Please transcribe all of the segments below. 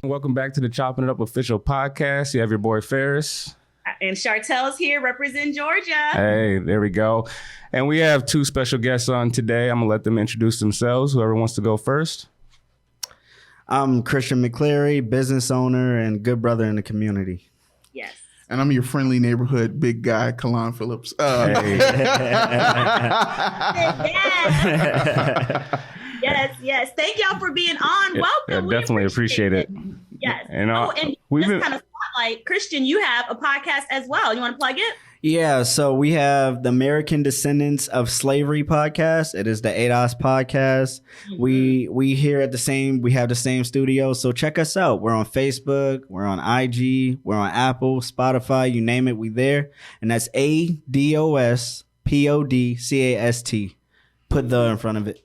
Welcome back to the Chopping It Up official podcast. You have your boy Ferris. And Chartel's here, represent Georgia. Hey, there we go. And we have two special guests on today. I'm going to let them introduce themselves. Whoever wants to go first. I'm Christian McCleary, business owner and good brother in the community. Yes. And I'm your friendly neighborhood big guy, Kalon Phillips. Hey. Yes. Thank y'all for being on. Welcome. Yeah, definitely appreciate it. Yes. And, and we've just been kind of spotlight, Christian, you have a podcast as well. You want to plug it? Yeah, so we have the American Descendants of Slavery podcast. It is the ADOS podcast. Mm-hmm. We here at we have the same studio, so check us out. We're on Facebook, we're on IG, we're on Apple, Spotify, you name it, we there. And that's ADOS PODCAST. Put the in front of it.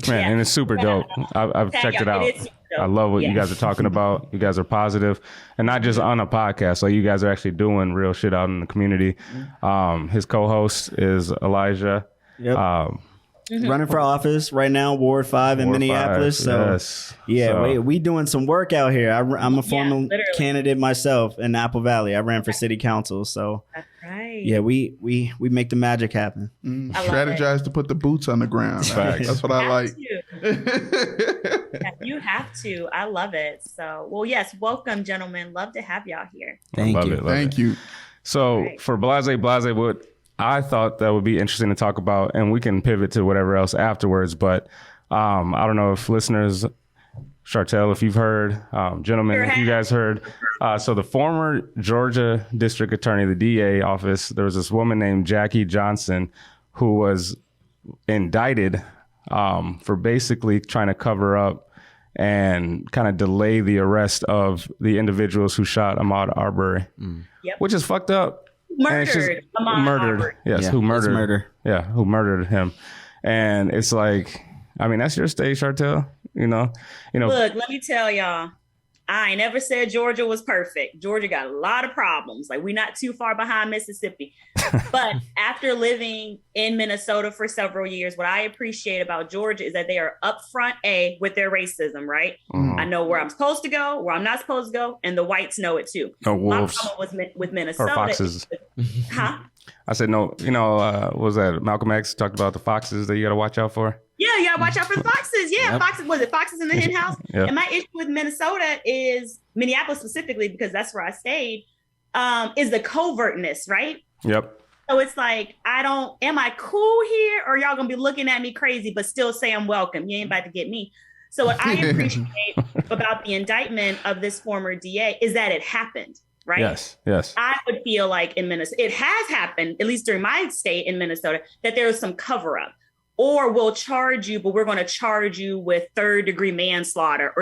Man, Yeah. and it's super dope. I've checked it out. It is super dope. I love what you Yeah. guys are talking about. You guys are positive, and not just on a podcast. So you guys are actually doing real shit out in the community. His co-host is Elijah. Yep. Running for office right now, Ward 5 in Ward Minneapolis. 5, So yes. yeah, So- we doing some work out here. I'm a former literally. candidate myself in Apple Valley. I ran for city council, so That's right. yeah, we make the magic happen. I love Strategize to put the boots on the ground. Facts. That's what I like. Yeah, you have to. I love it. So, well, yes, welcome, gentlemen. Love to have y'all here. Thank Love you. it, love Thank it. you. So Right. for Blase, what I thought that would be interesting to talk about, and we can pivot to whatever else afterwards, but I don't know if listeners, Chartel, if you've heard, gentlemen, if you guys heard. So the former Georgia district attorney, the DA office, there was this woman named Jackie Johnson who was indicted for basically trying to cover up and kind of delay the arrest of the individuals who shot Ahmaud Arbery, Yep. which is fucked up. And it's just Murdered. Ahmaud Arbery. Yes, Yeah, who it's murdered? murder. Yeah, who murdered him? And it's like, I mean, that's your state, Chartel. You know. Look, let me tell y'all, I ain't never said Georgia was perfect. Georgia got a lot of problems. Like, we're not too far behind Mississippi. But after living in Minnesota for several years, what I appreciate about Georgia is that they are upfront with their racism, right? Mhm. I know where I'm supposed to go, where I'm not supposed to go, and the whites know it too. No My wolves problem was with or Minnesota. foxes. Huh? I said no. What was that? Malcolm X talked about the foxes that you got to watch out for. Yeah, you gotta watch out for the foxes. Yeah, Yep. foxes. Was it foxes in the hen house? Yep. And my issue with Minnesota is Minneapolis specifically, because that's where I stayed, is the covertness, right? Yep. So it's like, am I cool here, or y'all gonna be looking at me crazy, but still say I'm welcome? You ain't about to get me. So what I appreciate about the indictment of this former DA is that it happened, right? Yes. Yes. I would feel like in Minnesota, it has happened, at least during my stay in Minnesota, that there was some cover up. Or we'll charge you, but we're going to charge you with third-degree manslaughter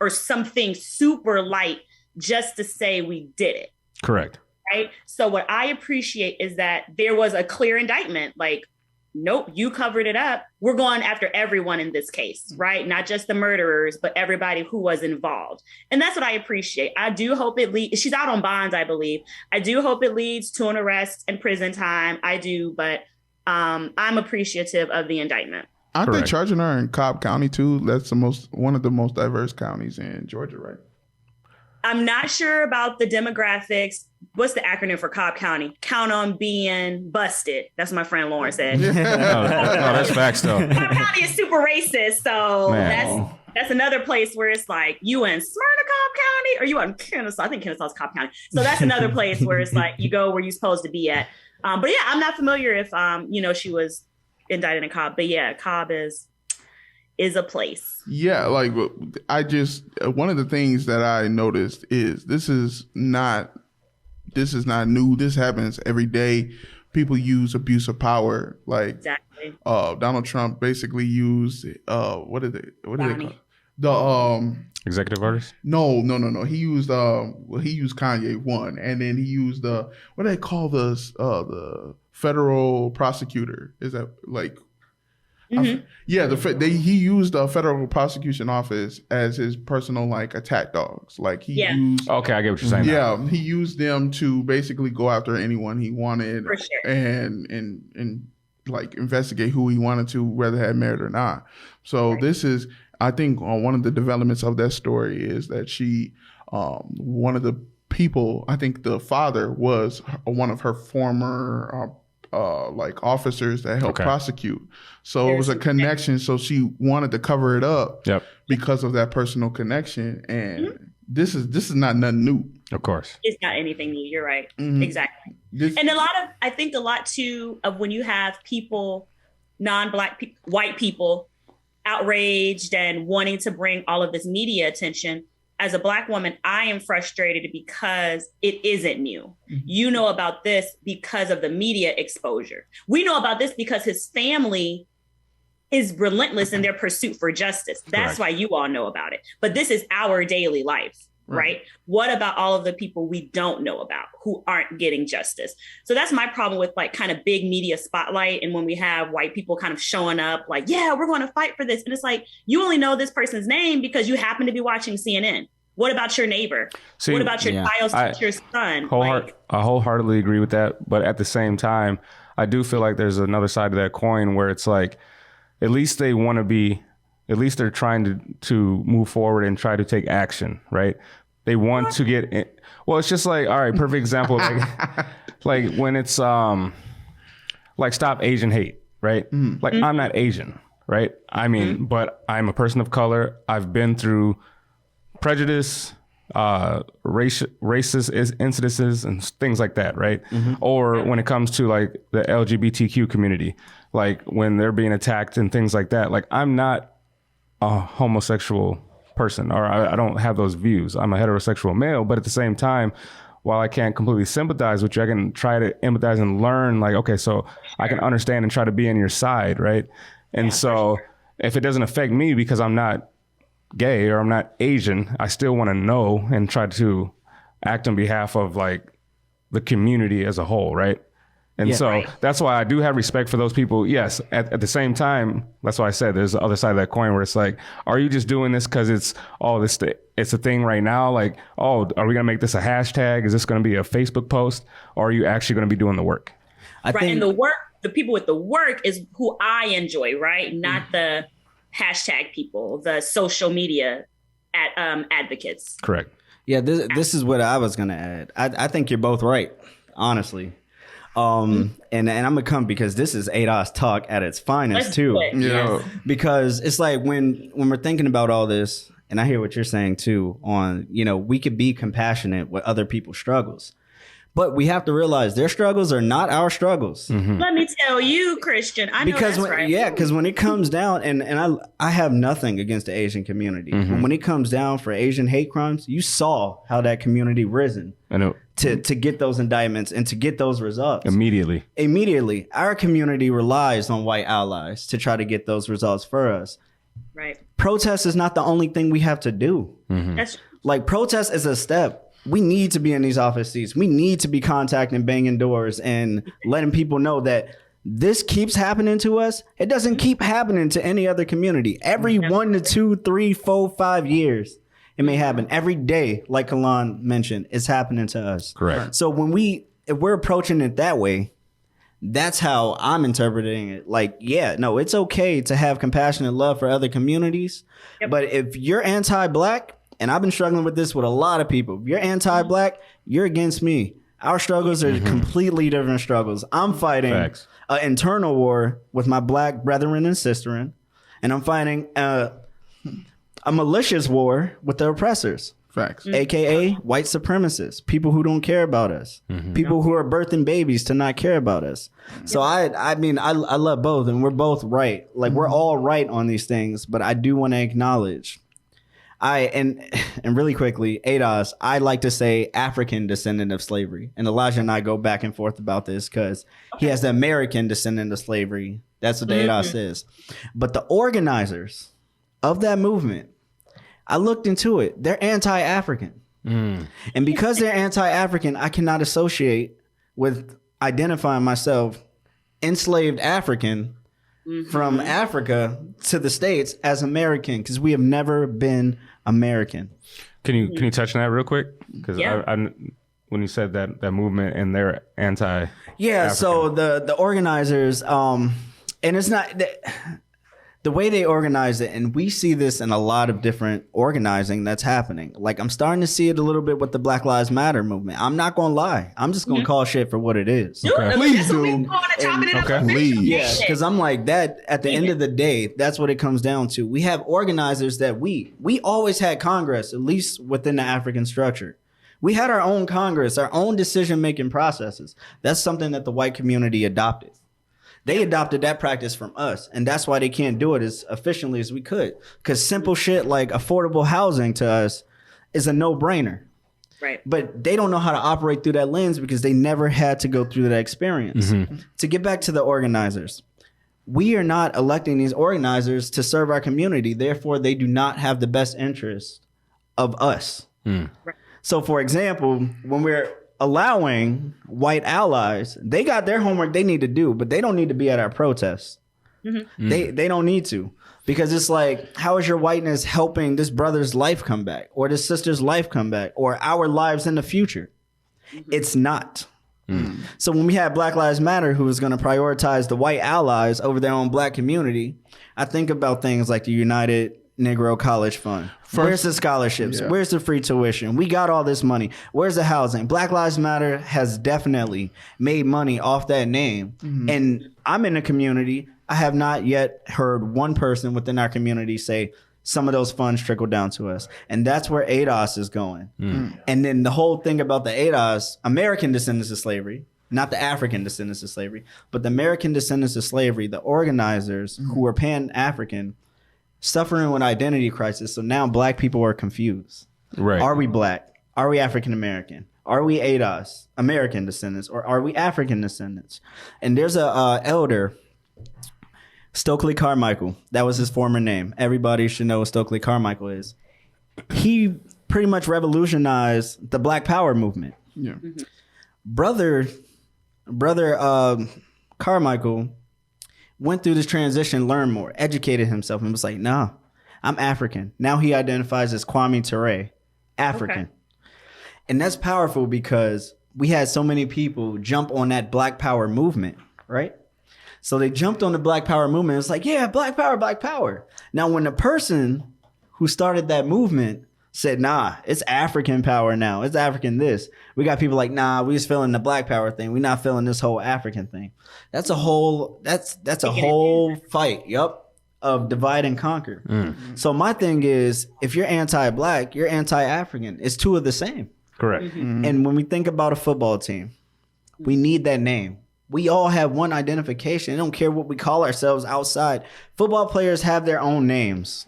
or something super light just to say we did it, Correct. right? So what I appreciate is that there was a clear indictment. Like, nope, you covered it up. We're going after everyone in this case, right? Not just the murderers, but everybody who was involved. And that's what I appreciate. I do hope it leads. She's out on bonds, I believe. I do hope it leads to an arrest and prison time. I do, but I'm appreciative of the indictment. Aren't they Correct. charging her in Cobb County too? That's one of the most diverse counties in Georgia, right? I'm not sure about the demographics. What's the acronym for Cobb County? Count on being busted. That's what my friend Lauren said. No, that's facts though. Cobb County is super racist, so Man. that's another place where it's like, you in Smyrna, Cobb County, or you in Kennesaw? I think Kennesaw's Cobb County. So that's another place where it's like you go where you're supposed to be at. But yeah, I'm not familiar if she was indicted in Cobb. But yeah, Cobb is a place. Yeah, like one of the things that I noticed is this is not new. This happens every day. People use abuse of power. Like Exactly. Donald Trump basically used what did they call the Executive orders. No. He used Kanye one, and then he used what do they call the federal prosecutor? Is that like? Mhm. He used the federal prosecution office as his personal like attack dogs. Like he Yeah. used. Okay, I get what you're saying. now. Yeah, he used them to basically go after anyone he wanted, For sure. and like investigate who he wanted to, whether had merit or not. So this is, I think one of the developments of that story is that she, one of the people, I think the father was one of her former like officers that helped prosecute. So it was a connection. So she wanted to cover it up because of that personal connection. And this is not nothing new. Of course. It's not anything new. You're right. Exactly. And I think a lot too of when you have people, non-Black white people outraged and wanting to bring all of this media attention. As a Black woman, I am frustrated because it isn't new. You know about this because of the media exposure. We know about this because his family is relentless in their pursuit for justice. That's why you all know about it. But this is our daily life, right? What about all of the people we don't know about who aren't getting justice? So that's my problem with like kind of big media spotlight. And when we have white people kind of showing up like, yeah, we're going to fight for this. And it's like, you only know this person's name because you happen to be watching CNN. What about your neighbor? What about your child's teacher's son? I wholeheartely agree with that. But at the same time, I do feel like there's another side of that coin where it's like, at least they want to be, at least they're trying to move forward and try to take action, right? They want to get in. Well, it's just like, all right, perfect example. Like when it's like stop Asian hate, right? Like I'm not Asian, right? I mean, but I'm a person of color. I've been through prejudice, racist incidences and things like that, right? Or when it comes to like the LGBTQ community, like when they're being attacked and things like that, like I'm not a homosexual person, or I don't have those views. I'm a heterosexual male, but at the same time, while I can't completely sympathize with you, I can try to empathize and learn like, okay, so I can understand and try to be on your side, right? And so if it doesn't affect me because I'm not gay or I'm not Asian, I still want to know and try to act on behalf of like the community as a whole, right? And that's why I do have respect for those people. Yes, at the same time, that's why I said there's the other side of that coin where it's like, are you just doing this because it's it's a thing right now? Like, oh, are we gonna make this a hashtag? Is this gonna be a Facebook post? Or are you actually gonna be doing the work? I think, and the work, the people with the work is who I enjoy, right? Not the hashtag people, the social media advocates. Correct. Yeah, this is what I was gonna add. I think you're both right, honestly. And I'm gonna come because this is ADOS talk at its finest too. Yeah. Because it's like when we're thinking about all this, and I hear what you're saying too, on, you know, we could be compassionate with other people's struggles. But we have to realize their struggles are not our struggles. Let me tell you, Christian, I know because that's right. because when it comes down, and I have nothing against the Asian community. But when it comes down for Asian hate crimes, you saw how that community risen to get those indictments and to get those results. Immediately. Our community relies on white allies to try to get those results for us. Right. Protest is not the only thing we have to do. That's like protest is a step. We need to be in these office seats. We need to be contacting, banging doors, and letting people know that this keeps happening to us. It doesn't keep happening to any other community. Every 1 to 2, 3, 4, 5 years, it may happen. Every day, like Kalan mentioned, it's happening to us. Correct. So if we're approaching it that way, that's how I'm interpreting it. Like, yeah, no, it's okay to have compassion and love for other communities. But if you're anti-Black, and I've been struggling with this with a lot of people. If you're anti-Black, you're against me. Our struggles are completely different struggles. I'm fighting an internal war with my Black brethren and sisterin, and I'm fighting a malicious war with the oppressors. Facts. AKA white supremacists, people who don't care about us, people who are birthing babies to not care about us. So I mean, I love both, and we're both right. Like we're all right on these things, but I do want to acknowledge and really quickly, ADOS, I like to say African descendant of slavery. And Elijah and I go back and forth about this because he has the American descendant of slavery. That's what the ADOS is. But the organizers of that movement, I looked into it. They're anti-African. And because they're anti-African, I cannot associate with identifying myself enslaved African from Africa to the States as American, because we have never been American. Can you touch on that real quick? Because I when you said that movement and they're anti-African. So the organizers, and it's not the way they organize it, and we see this in a lot of different organizing that's happening. Like, I'm starting to see it a little bit with the Black Lives Matter movement. I'm not going to lie. I'm just going to call shit for what it is. Okay. Please do. Yeah, because I'm like that. At the end of the day, that's what it comes down to. We have organizers that we always had Congress, at least within the African structure. We had our own Congress, our own decision-making processes. That's something that the white community adopted. They adopted that practice from us, and that's why they can't do it as efficiently as we could. Because simple shit like affordable housing to us is a no-brainer. Right. But they don't know how to operate through that lens because they never had to go through that experience. To get back to the organizers, we are not electing these organizers to serve our community. Therefore, they do not have the best interest of us. Right. So, for example, when we're allowing white allies, they got their homework they need to do, but they don't need to be at our protests. They don't need to, because it's like, how is your whiteness helping this brother's life come back, or this sister's life come back, or our lives in the future? It's not. So when we have Black Lives Matter, who is going to prioritize the white allies over their own black community, I think about things like the United Negro College Fund. Where's the scholarships? Yeah. Where's the free tuition? We got all this money. Where's the housing? Black Lives Matter has definitely made money off that name. And I'm in a community. I have not yet heard one person within our community say some of those funds trickle down to us. And that's where ADOS is going. And then the whole thing about the ADOS, American descendants of slavery, not the African descendants of slavery, but the American descendants of slavery, the organizers who were Pan-African, suffering with identity crisis. So now black people are confused. Right. Are we black? Are we African American? Are we ADOS, American descendants, or are we African descendants? And there's a elder, Stokely Carmichael. That was his former name. Everybody should know what Stokely Carmichael is. He pretty much revolutionized the Black Power movement. Yeah. Brother Carmichael went through this transition, learned more, educated himself, and was like, nah, I'm African. Now he identifies as Kwame Ture, African. Okay. And that's powerful because we had so many people jump on that Black Power movement, right? So they jumped on the Black Power movement. It's like, yeah, Black Power, Black Power. Now, when the person who started that movement said, nah, it's African power now. It's African this. We got people like, nah, we just feeling the Black Power thing. We're not feeling this whole African thing. That's a whole, that's a whole fight, of divide and conquer. So my thing is, if you're anti-Black, you're anti-African. It's two of the same. Correct. And when we think about a football team, we need that name. We all have one identification. I don't care what we call ourselves outside. Football players have their own names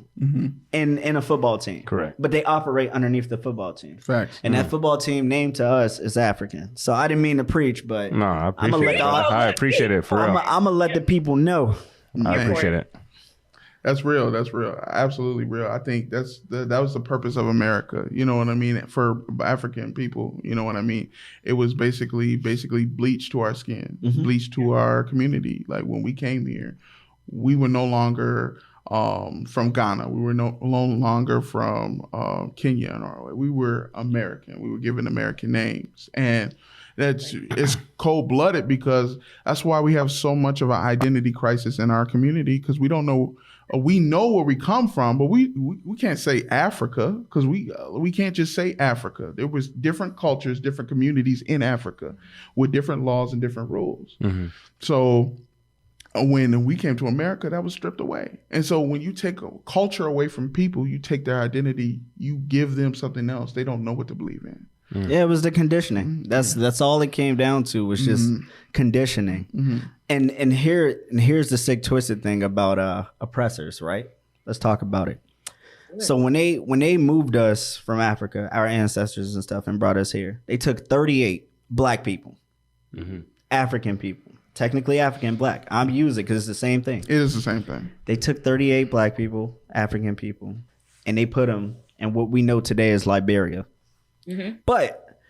in a football team. Correct. But they operate underneath the football team. Facts. And that football team name to us is African. So I didn't mean to preach, but No, I I'ma appreciate let it. the- I appreciate it for real. I'm going to let the people know. I appreciate it. That's real. That's real. Absolutely real. I think that was the purpose of America. You know what I mean? For African people, you know what I mean? It was basically bleach to our skin, bleach to our community. Like when we came here, we were no longer from Ghana. We were no longer from Kenya and Norway. We were American. We were given American names. And it's cold-blooded because that's why we have so much of an identity crisis in our community, because we don't know. We know where we come from, but we can't say Africa, because we can't just say Africa. There was different cultures, different communities in Africa with different laws and different rules. So when we came to America, that was stripped away. And so when you take a culture away from people, you take their identity, you give them something else. They don't know what to believe in. Yeah, it was the conditioning. That's all it came down to, was just conditioning. And here's the sick twisted thing about oppressors, right? Let's talk about it. So when they moved us from Africa, our ancestors and stuff, and brought us here, they took 38 black people, African people, technically African black. I'm using it because it's the same thing. It is the same thing. They took 38 black people, African people, and they put them in what we know today as Liberia. But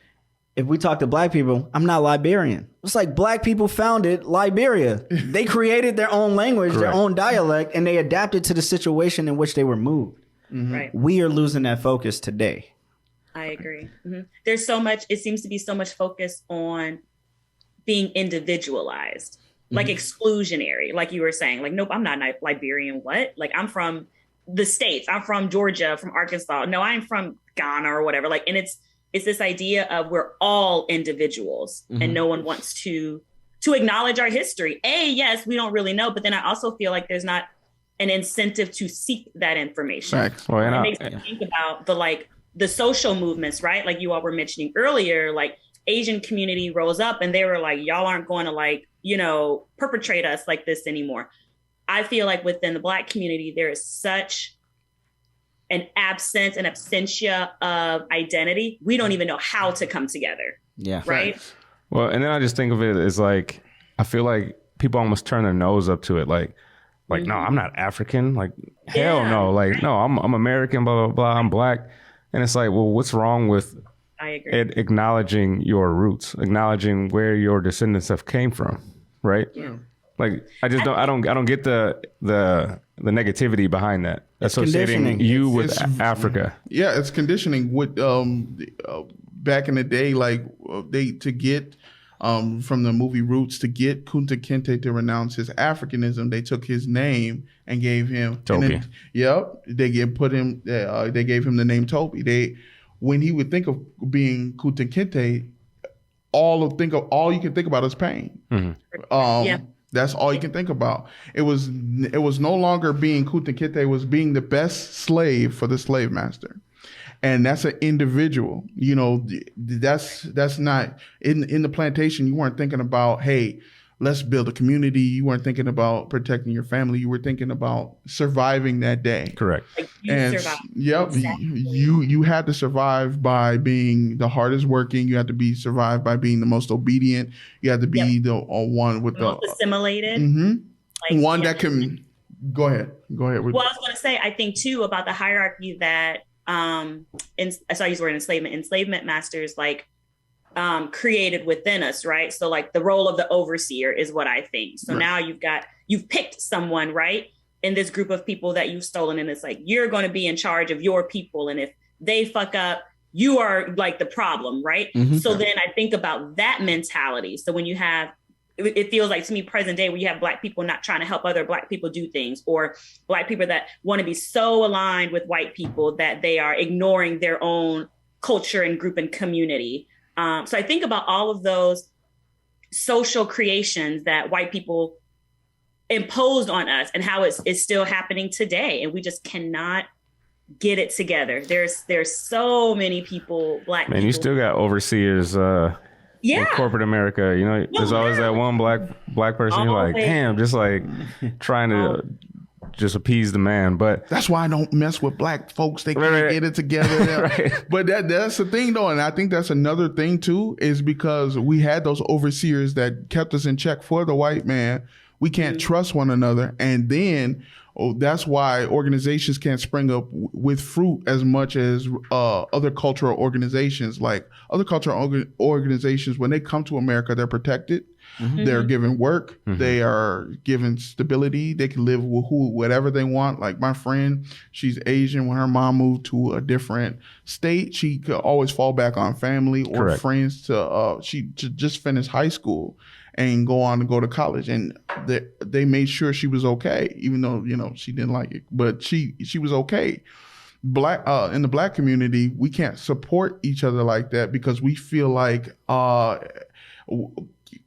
if we talk to black people, I'm not Liberian. It's like black people founded Liberia. They created their own language, their own dialect, and they adapted to the situation in which they were moved. Right. We are losing that focus today. I agree. There's so much, it seems to be so much focus on being individualized. like exclusionary, like you were saying, like, nope, I'm not Liberian. What? Like, I'm from the States. I'm from Georgia, from Arkansas. No, I'm from Ghana or whatever. Like, and it's this idea of we're all individuals and no one wants to acknowledge our history. Yes, we don't really know, but then I also feel like there's not an incentive to seek that information. Facts. Well, It makes me think about the social movements, right? Like you all were mentioning earlier, like Asian community rose up and they were like, y'all aren't going to like, you know, perpetrate us like this anymore. I feel like within the Black community, there is such an absence, an absentia of identity. We don't even know how to come together. Yeah. Right. Facts. Well, and then I just think of it as like, I feel like people almost turn their nose up to it. Like, no, I'm not African. Like, hell no. Like, no, I'm American, blah, blah, blah. I'm Black. And it's like, well, what's wrong with I agree. acknowledging your roots, acknowledging where your descendants have came from, right? Yeah. Like, I just don't, I don't get the negativity behind that. Associating conditioning. you with It's- Africa. Yeah, it's conditioning. With back in the day, like to get from the movie Roots, to get Kunta Kinte to renounce his Africanism, they took his name and gave him Toby. They gave him the name Toby. When he would think of being Kunta Kinte, all you can think about is pain. Yeah. That's all you can think about. It was no longer being Kunta Kinte, it was being the best slave for the slave master. And that's an individual. You know, that's not in the plantation. You weren't thinking about, hey, let's build a community. You weren't thinking about protecting your family. You were thinking about surviving that day. Correct. Like you And survive. yep, Exactly. you had to survive by being the hardest working. You had to be survived by being the most obedient. You had to be the one with the Most assimilated. Mhm. Like, one yeah. that can go ahead. Well, I was going to say, I think too about the hierarchy that, I saw you use the word enslavement masters like created within us, right? So like the role of the overseer is what I think. So Right. now you've picked someone, right, in this group of people that you've stolen, and it's like you're going to be in charge of your people, and if they fuck up, you are like the problem, right? So then I think about that mentality. So when you have, it feels like to me present day where you have Black people not trying to help other Black people do things, or Black people that want to be so aligned with white people that they are ignoring their own culture and group and community. So I think about all of those social creations that white people imposed on us and how it's still happening today. And we just cannot get it together. There's so many people, Black Man, people. you still got overseers in Yeah. corporate America. You know, there's always that one black person. You're like, Always. damn, just like trying to just appease the man. But That's why I don't mess with Black folks. They can't Right. get it together. Right. But that's the thing, though. And I think that's another thing, too, is because we had those overseers that kept us in check for the white man. We can't trust one another. And then that's why organizations can't spring up with fruit as much as other cultural organizations. Like other cultural organizations, when they come to America, they're protected. They're given work. They are given stability. They can live with whatever they want. Like my friend, she's Asian. When her mom moved to a different state, she could always fall back on family or Correct. friends to just finish high school and go on to go to college. And they made sure she was okay, even though, you know, she didn't like it, but she was okay. In the Black community, we can't support each other like that because we feel like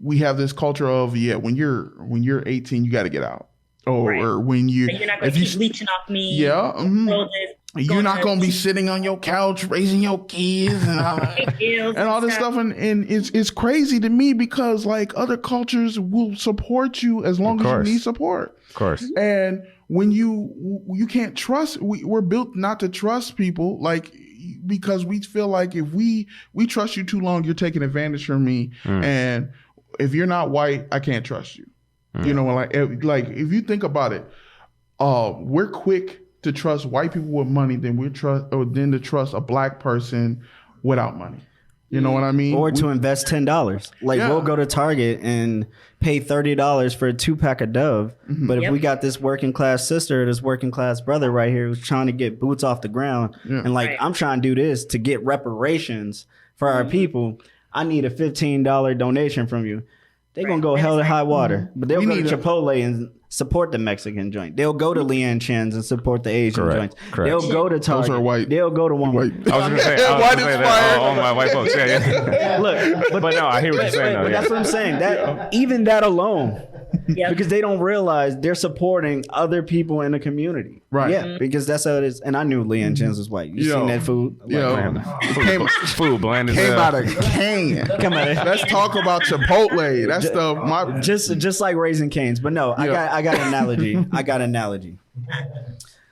we have this culture of when you're 18 you got to get out, or Right. or when you You're not going if to you keep leeching off me. yeah mhm. All this, You're not going gonna be sitting on your couch raising your kids and all this stuff, and it's crazy to me because like other cultures will support you as long Of as you course. need support. of course, And when you can't trust, we're built not to trust people, like because we feel like if we trust you too long, you're taking advantage from me, and if you're not white, I can't trust you. You know, like if you think about it, we're quick to trust white people with money than to trust a Black person without money. You know what I mean? Or to invest $10. Like Yeah. we'll go to Target and pay $30 for a 2-pack of Dove. But if Yep. we got this working class sister, this working class brother right here who's trying to get boots off the ground, and like Right. I'm trying to do this to get reparations for our people, I need a $15 donation from you. They're going to go hell to high water. But they'll We go to need a- Chipotle and support the Mexican joint. They'll go to Leanne Chen's and support the Asian Correct, joints. correct. They'll go to Target. are white. They'll go to Walmart. White. I was gonna say, White that. inspired. Oh, my white folks. Yeah. Look, But no, I hear what you're saying. but though, that's yeah. what I'm saying. That even that alone, Yep. because they don't realize they're supporting other people in the community. Right. Yeah, because that's how it is. And I knew Leanne Chen's was white. You Yo. seen that food? Like, Yo, Man, came, food bland as came hell. out of can. Come on. Let's talk about Chipotle. That's my. Just like Raising Cane's. But no, Yeah. I got an analogy. I got an analogy.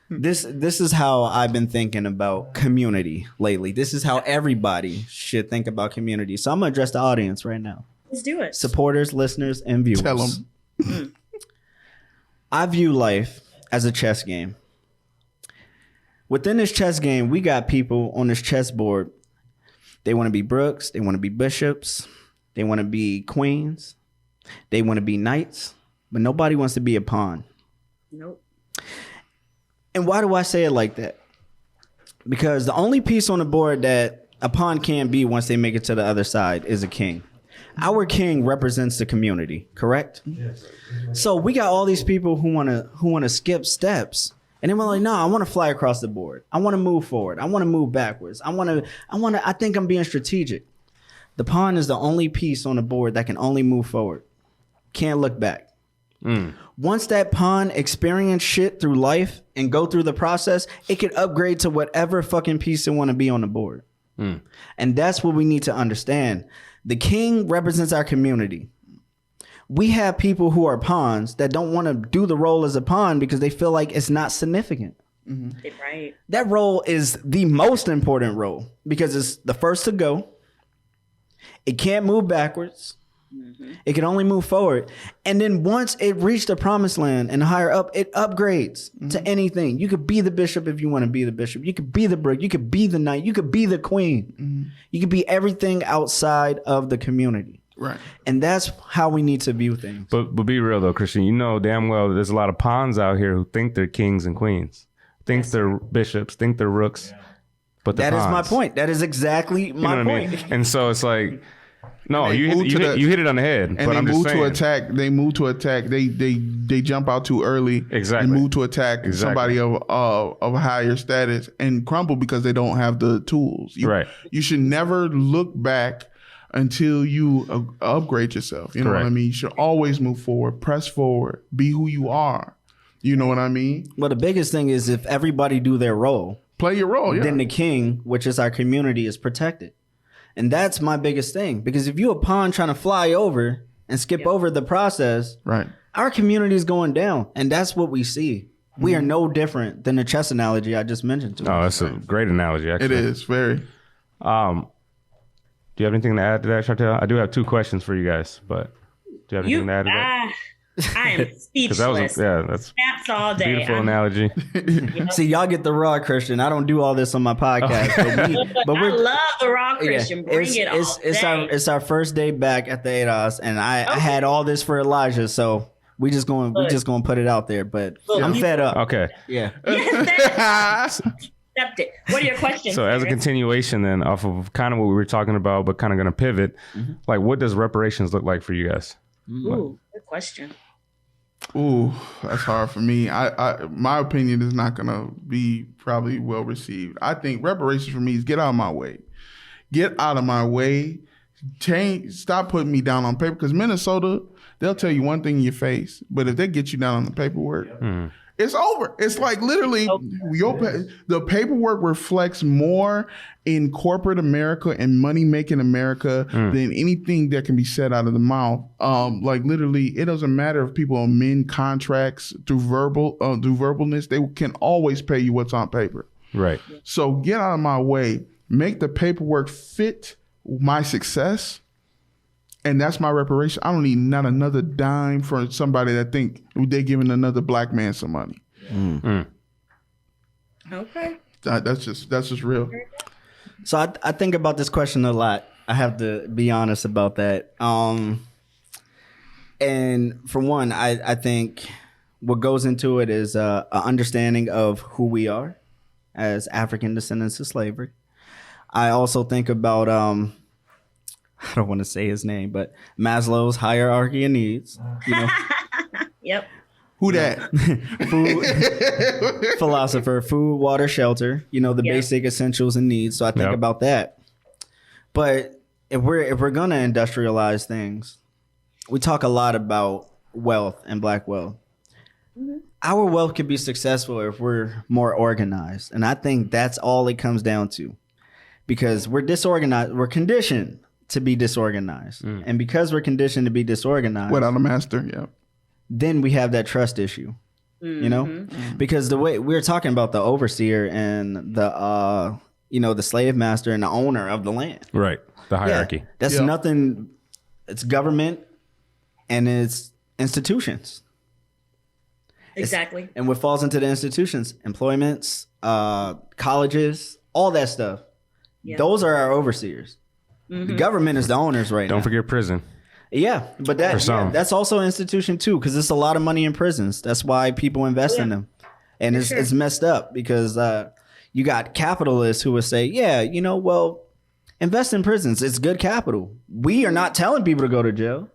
This is how I've been thinking about community lately. This is how everybody should think about community. So I'm gonna address the audience right now. Let's do it. Supporters, listeners, and viewers. Tell 'em. I view life as a chess game. Within this chess game, we got people on this chessboard. They want to be Brooks. They want to be bishops. They want to be queens. They want to be knights. But nobody wants to be a pawn. Nope. And why do I say it like that? Because the only piece on the board that a pawn can be once they make it to the other side is a king. Our king represents the community, correct? Yes. So we got all these people who want to skip steps. And then we're like, no, I want to fly across the board. I want to move forward. I want to move backwards. I think I'm being strategic. The pawn is the only piece on the board that can only move forward. Can't look back. Once that pawn experience shit through life and go through the process, it could upgrade to whatever fucking piece it want to be on the board. And that's what we need to understand. The king represents our community. We have people who are pawns that don't want to do the role as a pawn because they feel like it's not significant. Right. That role is the most important role because it's the first to go. It can't move backwards. It can only move forward. And then once it reached the promised land and higher up, it upgrades to anything. You could be the bishop if you want to be the bishop. You could be the brook. You could be the knight. You could be the queen. You could be everything outside of the community. Right. And that's how we need to view things. But be real though, Christian. You know damn well there's a lot of pawns out here who think they're kings and queens, think they're bishops, think they're rooks. But they're That is my pawns. point. That is exactly You know my what I point. mean? And so it's like, no, they you move to the- you hit it on the head. And but they I'm just move saying. to attack. They move to attack. They jump out too early. Exactly. And move to attack somebody of higher status and crumble because they don't have the tools. Right. You should never look back until you upgrade yourself. You know what I Correct. mean? You should always move forward, press forward, be who you are. You know what I mean? Well, the biggest thing is if everybody do their role, Play your role. Yeah. then the king, which is our community, is protected. And that's my biggest thing. Because if you a pawn trying to fly over and skip over the process, right. our community is going down. And that's what we see. We are no different than the chess analogy I just mentioned to you. Oh, that's a great analogy. Actually, It is very. Do you have anything to add to that, Chantel? I do have two questions for you guys, but do you have anything to add to that? I am Because that was speechless. that's Snaps all a day. beautiful I'm- analogy. See, y'all get the raw Christian. I don't do all this on my podcast. But I we're love the raw Christian. Bring it all day. it's our first day back at the ADOS, and I had all this for Elijah, so we just going to put it out there. But Look, I'm you- fed up. Okay. Yeah. Yes, accept it. What are your questions? So as a Sarah? continuation then off of kind of what we were talking about, but kind of going to pivot, like what does reparations look like for you guys? Ooh, good question. Ooh, that's hard for me. I my opinion is not gonna be probably well received. I think reparations for me is get out of my way. Get out of my way. Stop putting me down on paper. Because Minnesota, they'll tell you one thing in your face, but if they get you down on the paperwork, it's over. It's like literally the paperwork reflects more in corporate America and money making America than anything that can be said out of the mouth. Like literally, it doesn't matter if people amend contracts through verbalness. They can always pay you what's on paper. Right. So get out of my way. Make the paperwork fit my success. And that's my reparation. I don't need not another dime for somebody that think they're giving another black man some money. Okay. That's just real. So I think about this question a lot. I have to be honest about that. And for one, I think what goes into it is an understanding of who we are as African descendants of slavery. I also think about I don't want to say his name, but Maslow's hierarchy of needs. You know, Yep. Who that? food philosopher, food, water, shelter. You know, the Yep. basic essentials and needs. So I think Yep. about that. But if we're gonna industrialize things, we talk a lot about wealth and black wealth. Our wealth could be successful if we're more organized, and I think that's all it comes down to. Because we're disorganized, we're conditioned to be disorganized, and because we're conditioned to be disorganized, Without a master, yeah. then we have that trust issue. You know, because the way we're talking about the overseer and the the slave master and the owner of the land. Right. The hierarchy. Yeah, that's Yeah. nothing. It's government and it's institutions. Exactly. And what falls into the institutions, employments, colleges, all that stuff. Yeah. Those are our overseers. The government is the owners right now. Don't forget prison. Yeah, but For some. that's also an institution too, because it's a lot of money in prisons. That's why people invest in them, and it's messed up because you got capitalists who would say, yeah, well, invest in prisons. It's good capital. We are not telling people to go to jail.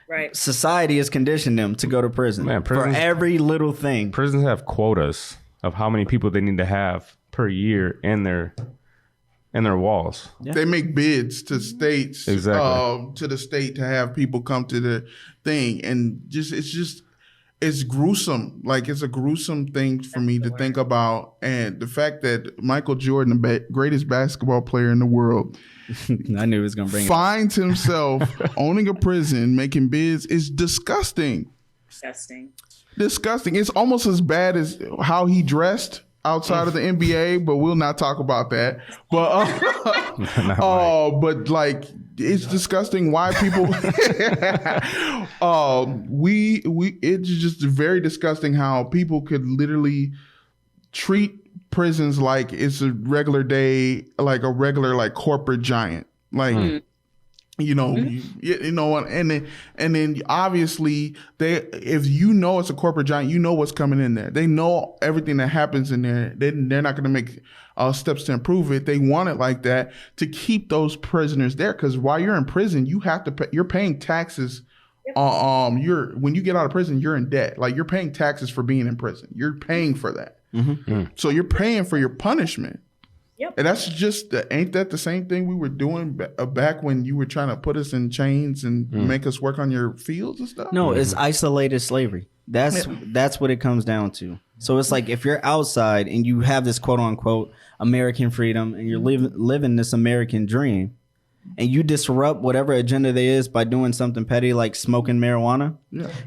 Right. Society has conditioned them to go to prison Man, for prisons- every little thing. Prisons have quotas of how many people they need to have per year in their walls. Yeah. They make bids to states, Exactly. to the state to have people come to the thing, and it's gruesome. Like, it's a gruesome thing for me to think about, and the fact that Michael Jordan, the greatest basketball player in the world, I knew he was gonna bring it. finds himself owning a prison, making bids is disgusting. Disgusting. Disgusting. It's almost as bad as how he dressed outside of the NBA, but we'll not talk about that. But but like, it's disgusting why people it's just very disgusting how people could literally treat prisons like it's a regular day, like a regular like corporate giant. Like you know, and then obviously if it's a corporate giant, what's coming in there. They know everything that happens in there. They're not going to make steps to improve it. They want it like that to keep those prisoners there, because while you're in prison, you have to you're paying taxes. When you get out of prison, you're in debt. Like, you're paying taxes for being in prison. You're paying for that. So you're paying for your punishment. Yep. And that's just, ain't that the same thing we were doing back when you were trying to put us in chains and make us work on your fields and stuff? No, it's isolated slavery. That's what it comes down to. So it's like, if you're outside and you have this quote unquote American freedom and you're living this American dream, and you disrupt whatever agenda there is by doing something petty like smoking marijuana,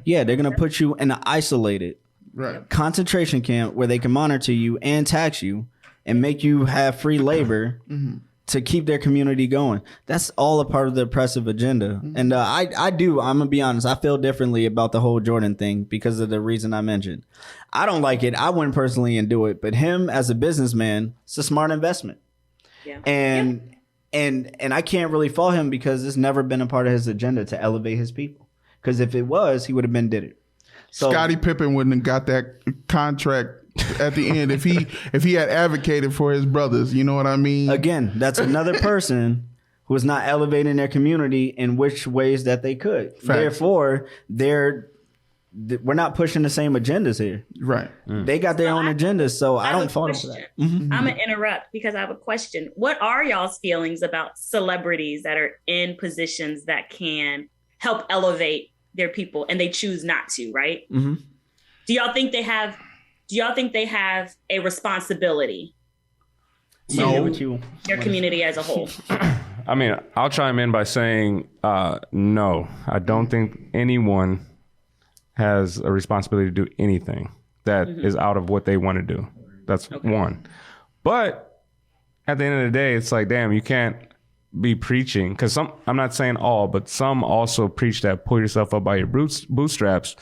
they're gonna put you in an isolated concentration camp where they can monitor you and tax you and make you have free labor to keep their community going. That's all a part of the oppressive agenda. And I'm gonna be honest, I feel differently about the whole Jordan thing because of the reason I mentioned. I don't like it. I wouldn't personally do it, but him as a businessman, it's a smart investment. Yeah. And I can't really fault him because it's never been a part of his agenda to elevate his people. Because if it was, he would have did it. So Scottie Pippen wouldn't have got that contract at the end if he had advocated for his brothers. You know what I mean? again, that's another person who is not elevating their community in which ways that they could. Facts. Therefore, we're not pushing the same agendas here. Right. They got their own agendas, so I don't fault them for that. I'm gonna interrupt because I have a question. What are y'all's feelings about celebrities that are in positions that can help elevate their people and they choose not to? Right? Mm-hmm. Do y'all think they have a responsibility to No. their community as a whole? I mean, I'll chime in by saying no. I don't think anyone has a responsibility to do anything that is out of what they want to do. That's one. But at the end of the day, it's like, damn, you can't be preaching, because I'm not saying all, but some also preach that pull yourself up by your bootstraps.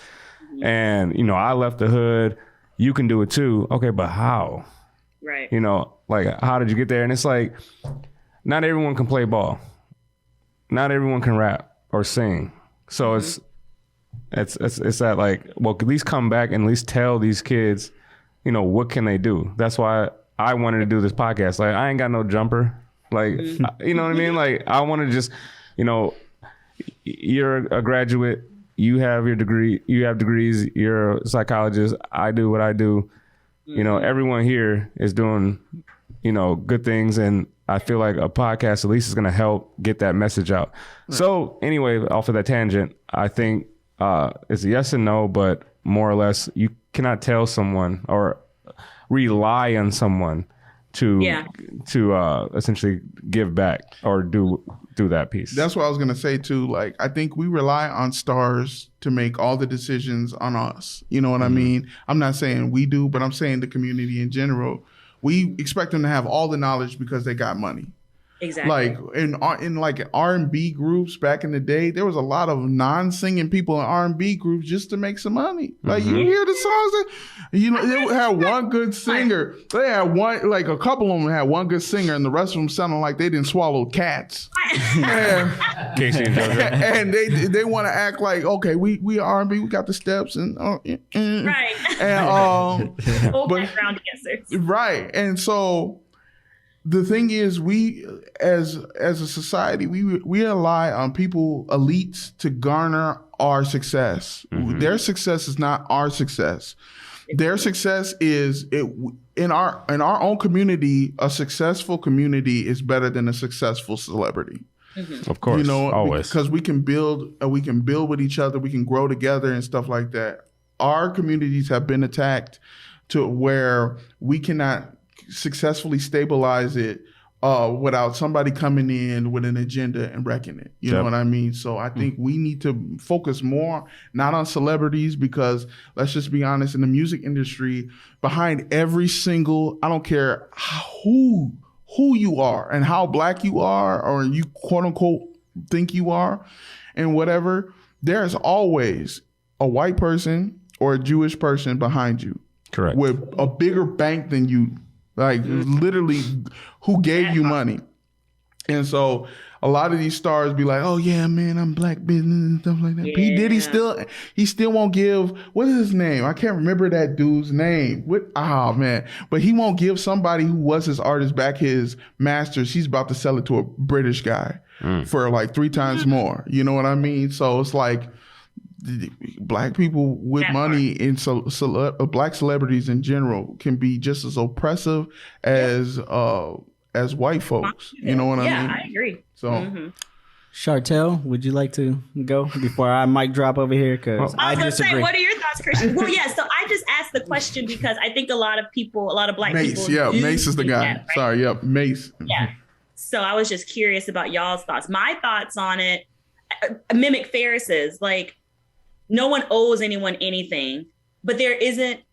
And, I left the hood. You can do it too. Okay, but how? Right. Like, how did you get there? And it's like, not everyone can play ball. Not everyone can rap or sing. So it's that, like, well, at least come back and at least tell these kids, what can they do? That's why I wanted to do this podcast. Like, I ain't got no jumper. Like, you know what I mean? Like, I want to just you know, you're a graduate, you have your degree, you have degrees, you're a psychologist, I do what I do. You know, everyone here is doing, you know, good things. And I feel like a podcast at least is going to help get that message out. Right. So anyway, off of that tangent, I think it's a yes and no, but more or less you cannot tell someone or rely on someone to essentially give back or do that piece. That's what I was going to say too. Like, I think we rely on stars to make all the decisions on us. You know what I mean? I'm not saying we do, but I'm saying the community in general. We expect them to have all the knowledge because they got money. Exactly. Like in like R&B groups back in the day, there was a lot of non-singing people in R&B groups just to make some money. Like you hear the songs that, you know, they had one good singer. They had one, like a couple of them had one good singer, and the rest of them sounded like they didn't swallow cats. Casey and JoJo. And they want to act like, okay, we R&B, we got the steps and right. And full background dancers. Right, and so. The thing is, we as a society, we rely on people, elites, to garner our success. Their success is not our success. Their success is in our own community. A successful community is better than a successful celebrity. Of course, you know, always, because we can build with each other. We can grow together and stuff like that. Our communities have been attacked to where we cannot successfully stabilize it without somebody coming in with an agenda and wrecking it. You know what I mean? So I think we need to focus more, not on celebrities, because let's just be honest, in the music industry, behind every single, I don't care who you are and how black you are, or you quote unquote think you are and whatever, there's always a white person or a Jewish person behind you. Correct. With a bigger bank than you. Like literally, who gave you money? And so a lot of these stars be like, "Oh yeah, man, I'm black business and stuff like that." Yeah. P. Diddy still won't give. What is his name? I can't remember that dude's name. Man, but he won't give somebody who was his artist back his masters. He's about to sell it to a British guy for like 3 times more. You know what I mean? So it's like. Black people with money and black celebrities in general can be just as oppressive as white folks. You know what I mean? Yeah, I agree. So, Chartel, would you like to go before I mic drop over here? Because I was going to say, what are your thoughts, Christian? Well, yeah. So I just asked the question because I think a lot of black Mace, people. Yeah, Mace is the guy. That, right? Sorry, yep, Mace. Yeah. So I was just curious about y'all's thoughts. My thoughts on it mimic Ferris's. Like, no one owes anyone anything, but monetarily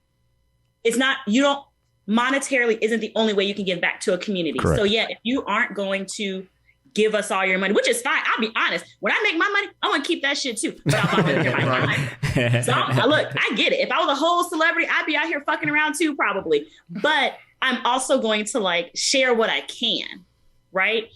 isn't the only way you can give back to a community. Correct. So yeah, if you aren't going to give us all your money, which is fine. I'll be honest. When I make my money, I want to keep that shit too. But I'll volunteer my time. So look, I get it. If I was a whole celebrity, I'd be out here fucking around too, probably. But I'm also going to like share what I can, right?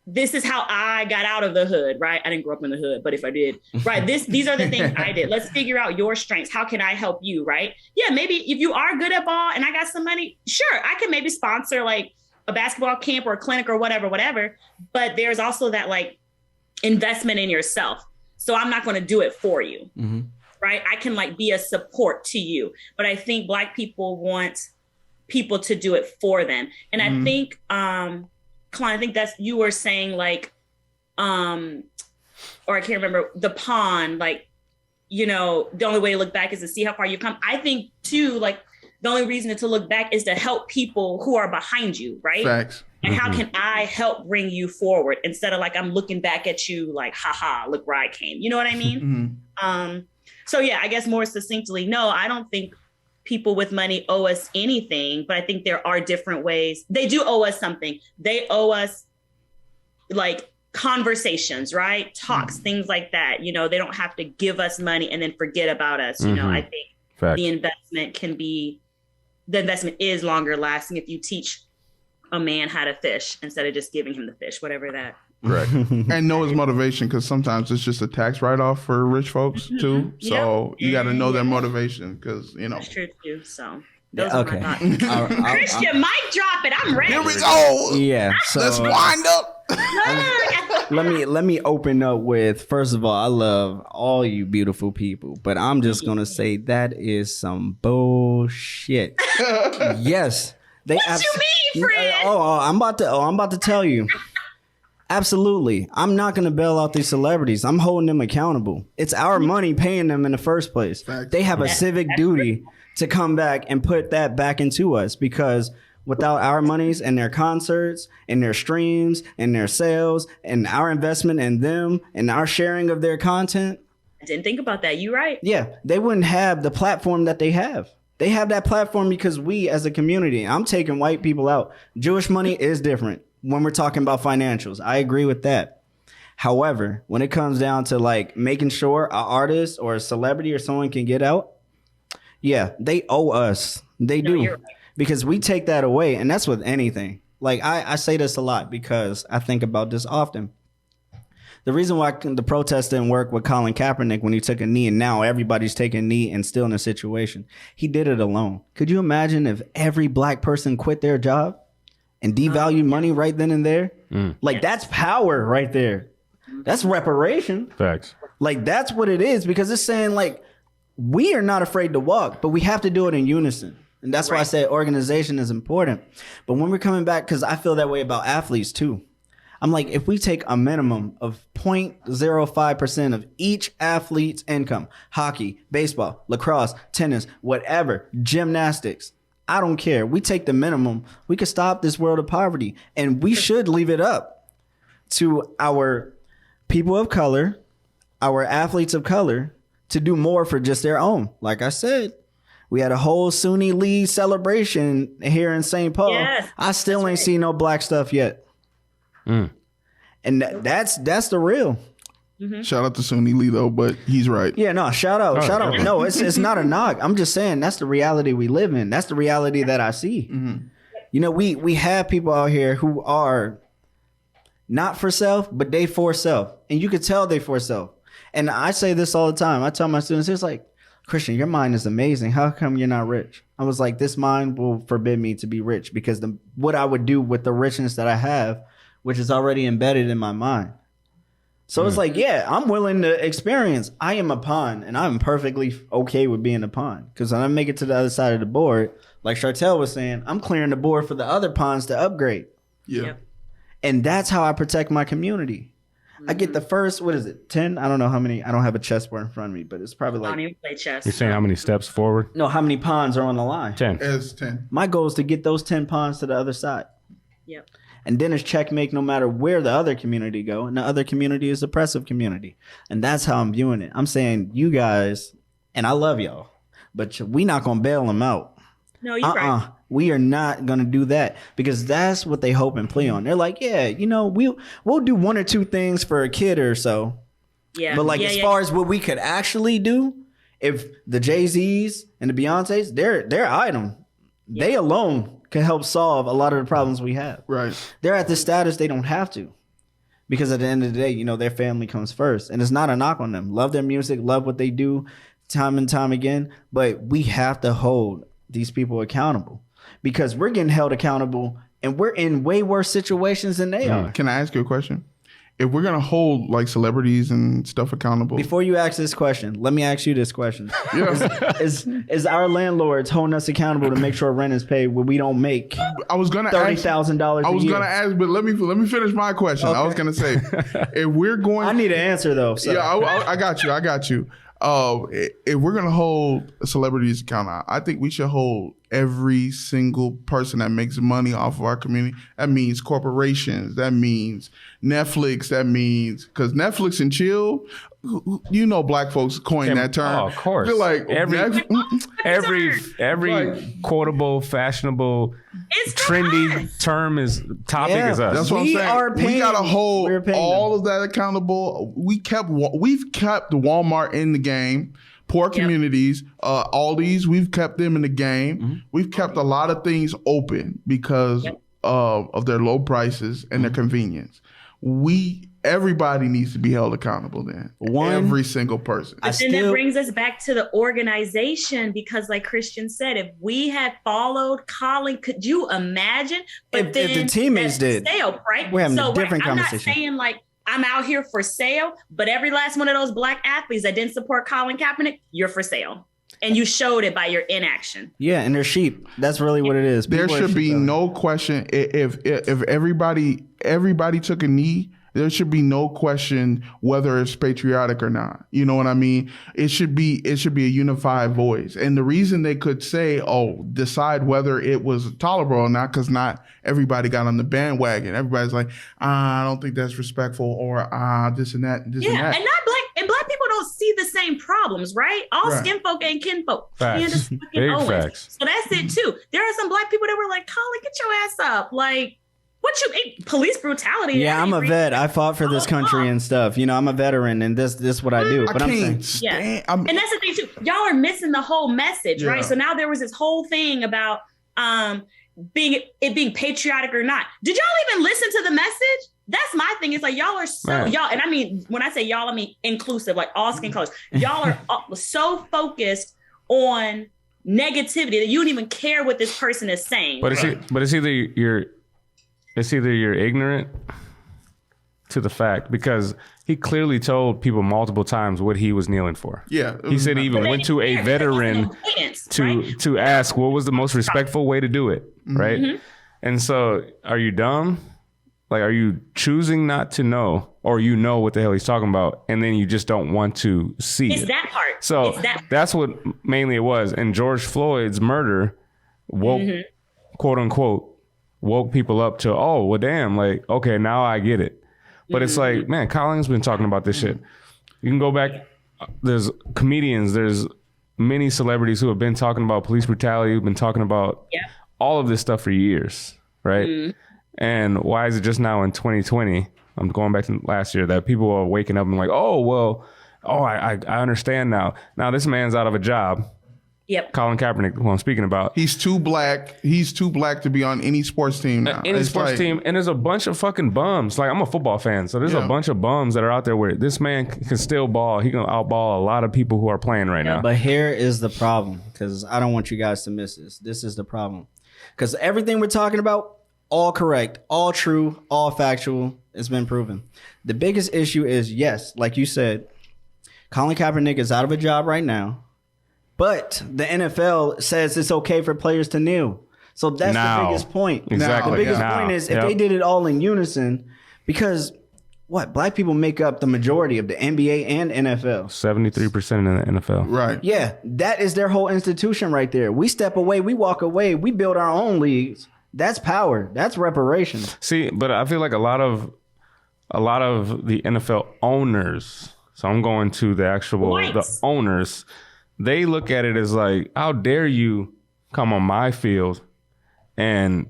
This is how I got out of the hood, right? I didn't grow up in the hood, but if I did, right? These are the things I did. Let's figure out your strengths. How can I help you, right? Yeah, maybe if you are good at ball and I got some money, sure, I can maybe sponsor like a basketball camp or a clinic or whatever. But there's also that like investment in yourself. So I'm not going to do it for you, right? I can like be a support to you. But I think Black people want people to do it for them. And I think, Klein, I think that's, you were saying like, or I can't remember, the pawn, like, you know, the only way to look back is to see how far you come. I think too, like the only reason to look back is to help people who are behind you, right? Facts. And how can I help bring you forward instead of like, I'm looking back at you like, haha, look where I came. You know what I mean? So yeah, I guess more succinctly, no, I don't think people with money owe us anything, but I think there are different ways. They do owe us something. They owe us like conversations, right? Talks, things like that. You know, they don't have to give us money and then forget about us. You know, I think the investment is longer lasting if you teach a man how to fish instead of just giving him the fish, whatever that. Correct. And know his motivation, because sometimes it's just a tax write-off for rich folks too. So you got to know their motivation, because, you know. That's true too. So those are my thoughts. Christian, mic drop it. I'm ready. Here we go. Yeah. So, let's wind up. let me open up with, first of all, I love all you beautiful people, but I'm just gonna say that is some bullshit. Yes. What you mean, friend? I'm about to tell you. Absolutely. I'm not going to bail out these celebrities. I'm holding them accountable. It's our money paying them in the first place. Facts. They have a civic duty to come back and put that back into us, because without our monies and their concerts and their streams and their sales and our investment in them and our sharing of their content. I didn't think about that. You're right. Yeah, they wouldn't have the platform that they have. They have that platform because we as a community, I'm taking white people out. Jewish money is different when we're talking about financials. I agree with that. However, when it comes down to like making sure an artist or a celebrity or someone can get out, yeah, they owe us. They do. You're right. Because we take that away. And that's with anything. Like I say this a lot because I think about this often. The reason why the protest didn't work with Colin Kaepernick when he took a knee, and now everybody's taking a knee and still in a situation, he did it alone. Could you imagine if every black person quit their job and devalued money right then and there? Like, that's power right there. That's reparation. Facts. Like, that's what it is, because it's saying, like, we are not afraid to walk, but we have to do it in unison. And that's why I say organization is important. But when we're coming back, because I feel that way about athletes too. I'm like, if we take a minimum of 0.05% of each athlete's income, hockey, baseball, lacrosse, tennis, whatever, gymnastics, I don't care. We take the minimum. We could stop this world of poverty. And we should leave it up to our people of color, our athletes of color, to do more for just their own. Like I said, we had a whole Sunni League celebration here in St. Paul. Yes, I still ain't seen no black stuff yet. And that's the real. Shout out to Sunni Lee though, but he's right. Yeah, no, shout out. No, it's not a knock. I'm just saying that's the reality we live in. That's the reality that I see. You know, we have people out here who are not for self, but they for self. And you could tell they for self. And I say this all the time. I tell my students, it's like, Christian, your mind is amazing. How come you're not rich? I was like, this mind will forbid me to be rich, because what I would do with the richness that I have, which is already embedded in my mind. So it's like, yeah, I'm willing to experience. I am a pawn, and I'm perfectly okay with being a pawn. Because when I make it to the other side of the board, like Chartel was saying, I'm clearing the board for the other pawns to upgrade. Yeah. Yep. And that's how I protect my community. I get the first, 10? I don't know how many. I don't have a chessboard in front of me, but it's probably I don't like, even play chess. You're saying how many steps forward? no, how many pawns are on the line. 10. As 10. My goal is to get those 10 pawns to the other side. Yep. And then it's checkmate no matter where the other community go. And the other community is oppressive community. And that's how I'm viewing it. I'm saying you guys, and I love y'all, but we not going to bail them out. No, you're right. We are not going to do that, because that's what they hope and play on. They're like, yeah, you know, we'll do one or two things for a kid or so. Yeah. But like, as far as what we could actually do, if the Jay-Z's and the Beyonce's, their item, they alone can help solve a lot of the problems we have. Right. They're at the status they don't have to, because at the end of the day, you know, their family comes first, and it's not a knock on them. Love their music, love what they do time and time again. But we have to hold these people accountable, because we're getting held accountable and we're in way worse situations than they are. Can I ask you a question? If we're going to hold like celebrities and stuff accountable. Before you ask this question, let me ask you this question. Yeah. Is our landlords holding us accountable to make sure rent is paid when we don't make I was going to $30,000 I was a year? going to ask, but let me finish my question. I was going to say, if we're going, I need an answer though. So. yeah, I got you. If we're gonna hold celebrities accountable, I think we should hold every single person that makes money off of our community. That means corporations. That means Netflix. That means, because Netflix and chill, you know, black folks coined that term. Oh, of course. They're like every quotable, fashionable, It's trendy term is topic is us. That's what I'm We saying. are We gotta paying- hold we're paying all them. of that accountable. We've kept Walmart in the game. Poor communities, Aldi's, we've kept them in the game. We've kept a lot of things open because of their low prices and their convenience. Everybody needs to be held accountable then. Every single person. I Then that brings us back to the organization, because like Christian said, if we had followed Colin, could you imagine? If the teammates did, Stale, right? we're having a so different I'm conversation. not saying like I'm out here for sale, but every last one of those black athletes that didn't support Colin Kaepernick, you're for sale. And you showed it by your inaction. Yeah, and they're sheep. That's really what it is. There People are should be sheep. no question if everybody took a knee. There should be no question whether it's patriotic or not. You know what I mean? It should be a unified voice. And the reason they could say, "Oh, decide whether it was tolerable or not," because not everybody got on the bandwagon. Everybody's like, "I don't think that's respectful," or this and that, this and that. And not black. And black people don't see the same problems, right? All Right. skin folk ain't kin folk. Facts. Candace fucking Big Owens. facts. So that's it too. There are some black people that were like, "Colin, get your ass up!" Like, what you police brutality? Yeah, I'm a Every- vet. I fought for this country and stuff. You know, I'm a veteran, and this is what I do. I But I'm saying, can't stand. And that's the thing too. Y'all are missing the whole message, Yeah. right? So now there was this whole thing about being patriotic or not. Did y'all even listen to the message? That's my thing. It's like y'all are so Man. y'all, and I mean when I say y'all, I mean inclusive, like all skin colors. Y'all are so focused on negativity that you don't even care what this person is saying. But it's either you're ignorant to the fact, because he clearly told people multiple times what he was kneeling for. Yeah, He said he even But went to a they- veteran avoidance, to right? to ask what was the most respectful way to do it, right? Mm-hmm. And so, are you dumb? Like, are you choosing not to know, or you know what the hell he's talking about, and then you just don't want to see It's it? that part. So It's that. that's what mainly it was. And George Floyd's murder woke, quote unquote, woke people up to, oh, well, damn, like, okay, now I get it. But it's like, man, Colin's been talking about this shit. You can go back. There's comedians, there's many celebrities who have been talking about police brutality, who've been talking about Yeah. all of this stuff for years, right? And why is it just now in 2020? I'm going back to last year that people are waking up and like, oh, well, I understand now. Now this man's out of a job. Yep. Colin Kaepernick, who I'm speaking about. he's too black. He's too black to be on any sports team now. Any It's sports like- team, and there's a bunch of fucking bums. Like, I'm a football fan, so there's Yeah. a bunch of bums that are out there where this man can still ball. He can outball a lot of people who are playing right now. but here is the problem, because I don't want you guys to miss this. This is the problem, because everything we're talking about, all correct, all true, all factual. It's been proven. The biggest issue is, yes, like you said, Colin Kaepernick is out of a job right now, but the NFL says it's okay for players to kneel. So that's Now. the biggest point. Exactly. The biggest Now. point is if Yep. they did it all in unison, because black people make up the majority of the NBA and NFL. 73% in the NFL. Right. Yeah, that is their whole institution right there. We step away, we walk away, we build our own leagues. That's power. That's reparations. See, but I feel like a lot of the NFL owners. So I'm going to the Whites. owners. They look at it as like, how dare you come on my field and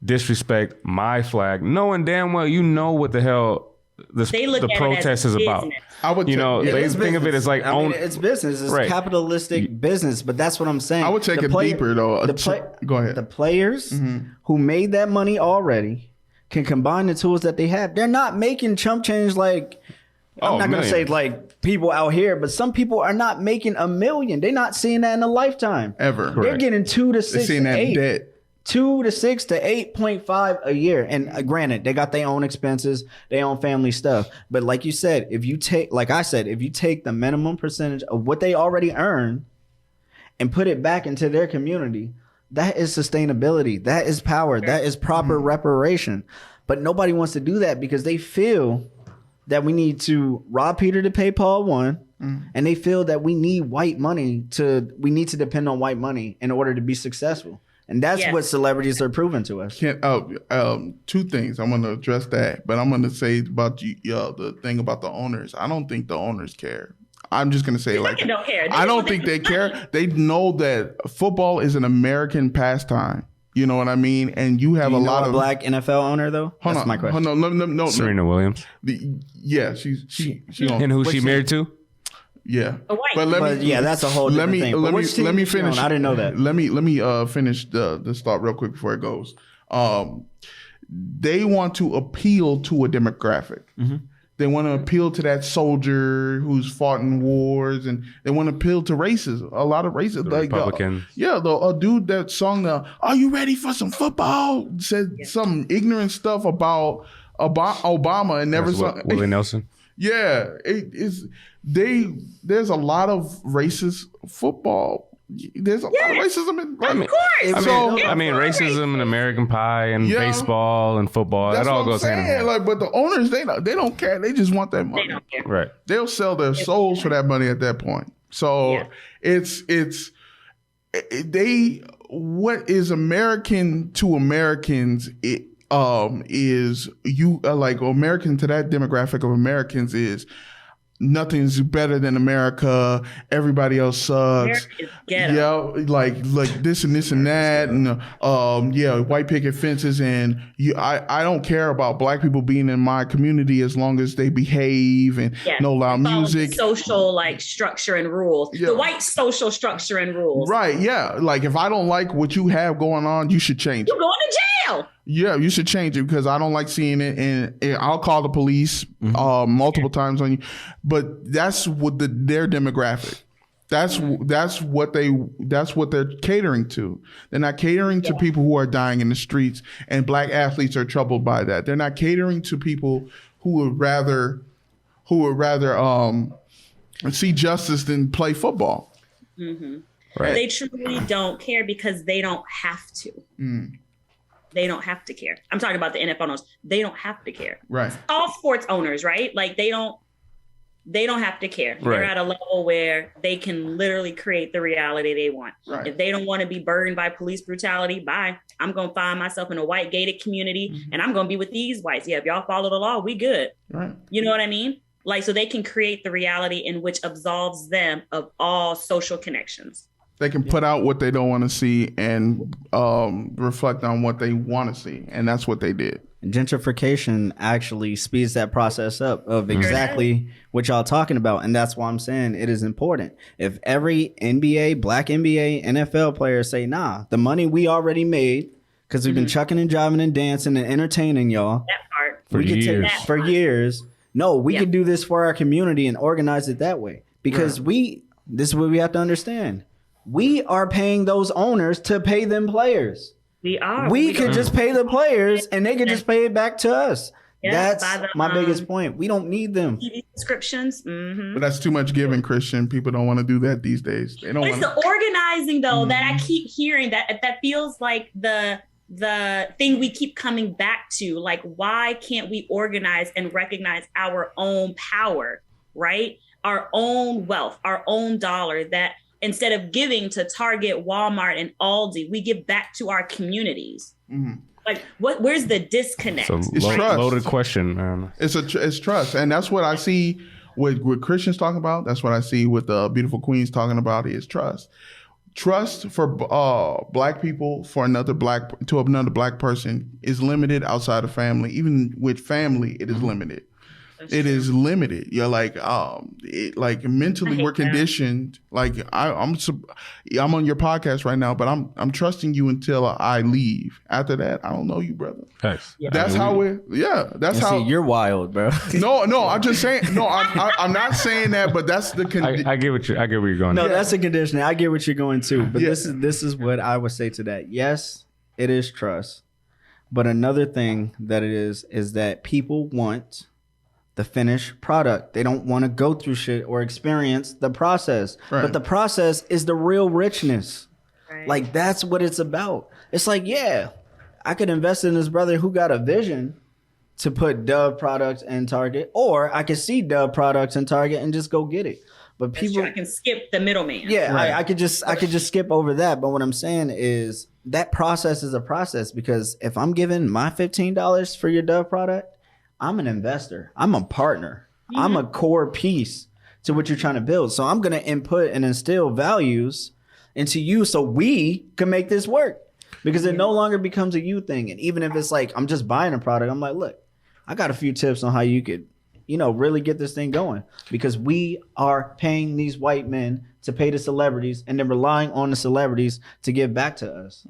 disrespect my flag, knowing damn well you know what the hell They look the at protest it as is about. business. I would You know, yeah. they It's think of it business. as like I mean, it's business. It's Right. capitalistic business, but that's what I'm saying. I would take The it deeper, though. Go ahead. The players who made that money already can combine the tools that they have. They're not making chump change like I'm not going to say millions. like people out here, but some people are not making $1 million. They're not seeing that in a lifetime. Ever. They're getting 2 to They're 6 seeing to that 8. debt. 2 to 6 to 8.5 a year. And granted, they got their own expenses, their own family stuff. But like you said, if you take the minimum percentage of what they already earn and put it back into their community, that is sustainability. That is power. That is proper reparation. But nobody wants to do that because they feel that we need to rob Peter to pay Paul one. And they feel that we need we need to depend on white money in order to be successful. And that's Yes. what celebrities are proving to us. Two things. I'm going to address that, but I'm going to say about the thing about the owners. I don't think the owners care. I'm just going to say They don't care. They I don't just think want they care. They know that football is an American pastime. You know what I mean? And you have Do you a know lot a of black NFL owner though? Hold That's on, my question. Hold on, no. Serena Williams. Yeah, she on, And who What's she she- married to? yeah. A white. But let But me yeah, that's a whole different thing. But which team let me is she on? finish. I didn't know that. Let me finish this thought real quick before it goes. They want to appeal to a demographic. Mm-hmm. They want to appeal to that soldier who's fought in wars, and they want to appeal to races. A lot of races, The like Republicans. a dude that sung the "Are you ready for some football?" said some ignorant stuff about Obama and never saw Willie Nelson. Yeah, it is. There's a lot of racist football. There's a lot of racism in. Of course. I mean, racism and American Pie and baseball and football. That's That all what I'm goes hand in saying. hand. Like, but the owners, they don't care. They just want that money. They don't care. Right. They'll sell their souls for that money at that point. So what is American to Americans? Is you like American to that demographic of Americans is nothing's better than America. Everybody else sucks. Yeah, like this and this and that, and white picket fences, and I don't care about black people being in my community as long as they behave and no loud music. Social structure and rules. The white social structure and rules. Right? Yeah. Like if I don't like what you have going on, you should change it. You're going to jail. Yeah, you should change it because I don't like seeing it, and I'll call the police multiple times on you. But that's what their demographic. That's what they're catering to. They're not catering to people who are dying in the streets, and black athletes are troubled by that. They're not catering to people who would rather see justice than play football. Mm-hmm. Right. They truly don't care because they don't have to. They don't have to care. I'm talking about the NFL owners. They don't have to care. Right. All sports owners, right? Like they don't have to care. Right. They're at a level where they can literally create the reality they want. Right. If they don't want to be burdened by police brutality, bye. I'm going to find myself in a white gated community and I'm going to be with these whites. Yeah, if y'all follow the law, we good. Right. You know what I mean? Like, so they can create the reality in which absolves them of all social connections. They can put out what they don't want to see and reflect on what they want to see. And that's what they did. Gentrification actually speeds that process up of exactly what y'all talking about. And that's why I'm saying it is important. If every NBA, black NBA, NFL player say, nah, the money we already made, because we've been chucking and jiving and dancing and entertaining y'all. That part. For years. For years. No, we could do this for our community and organize it that way. Because this is what we have to understand. We are paying those owners to pay them players. We are. We could just pay the players and they could just pay it back to us. Yeah, That's my biggest point. We don't need them. TV subscriptions. Mm-hmm. But that's too much giving, Christian. People don't want to do that these days. They don't It's want the organizing though that I keep hearing that feels like the thing we keep coming back to. Like, why can't we organize and recognize our own power, right? Our own wealth, our own dollar, that instead of giving to Target, Walmart, and Aldi, we give back to our communities. Like, where's the disconnect? It's a trust. loaded question, man. it's trust. And that's what I see with Christians talking about. That's what I see with the Beautiful Queens talking about is trust. Trust for black people to another black person is limited outside of family. Even with family, it is limited. It is limited. You're like, mentally we're conditioned. Like I'm on your podcast right now, but I'm trusting you until I leave. After that, I don't know you, brother. Thanks. That's how we're. Yeah, that's how. See, you're wild, bro. No, I'm just saying. No, I'm not saying that, but that's the condition. I get what you're going. No, to. that's a conditioning. I get what you're going to, but this is what I would say to that. Yes, it is trust, but another thing that it is that people want the finished product. They don't want to go through shit or experience the process. Right. But the process is the real richness. Right. Like, that's what it's about. It's like, yeah, I could invest in this brother who got a vision to put Dove products in Target, or I could see Dove products in Target and just go get it. But That's people true. I can skip the middleman. Yeah, Right. I could just skip over that. But what I'm saying is that process is a process, because if I'm giving my $15 for your Dove product, I'm an investor. I'm a partner. I'm a core piece to what you're trying to build. So I'm going to input and instill values into you so we can make this work, because it no longer becomes a you thing. And even if it's like, I'm just buying a product, I'm like, look, I got a few tips on how you could, really get this thing going, because we are paying these white men to pay the celebrities and then relying on the celebrities to give back to us.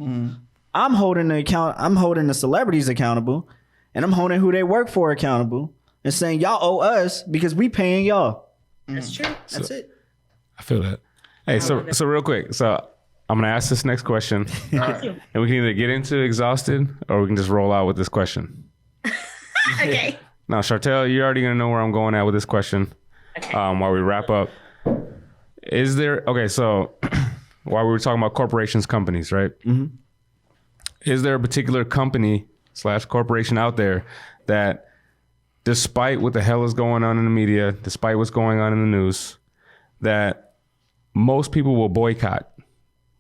I'm holding the celebrities accountable, and I'm holding who they work for accountable and saying, y'all owe us because we paying y'all. That's true. That's it. I feel that. Hey, so real quick. So I'm going to ask this next question. And we can either get into exhausted or we can just roll out with this question. Okay. Now, Chartel, you're already gonna know where I'm going at with this question. Okay. While we wrap up, is there so while we were talking about corporations, companies, right? Mm-hmm. Is there a particular company / corporation out there that, despite what the hell is going on in the media, despite what's going on in the news, that most people will boycott,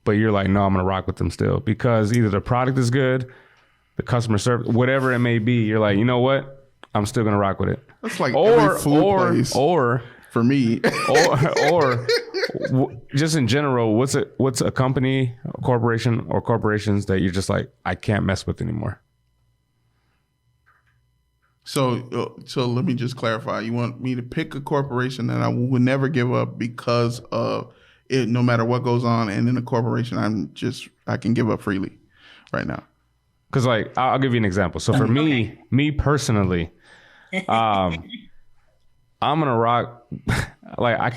but you're like, no, I'm gonna rock with them still because either the product is good, the customer service, whatever it may be, you're like, you know what, I'm still gonna rock with it. That's like every food place or for me. Just in general, what's a company, a corporation, or corporations that you're just like, I can't mess with anymore? So let me just clarify. You want me to pick a corporation that I would never give up because of it, no matter what goes on, and in a corporation I can give up freely right now. Because like, I'll give you an example. So for me personally, I'm gonna rock. Let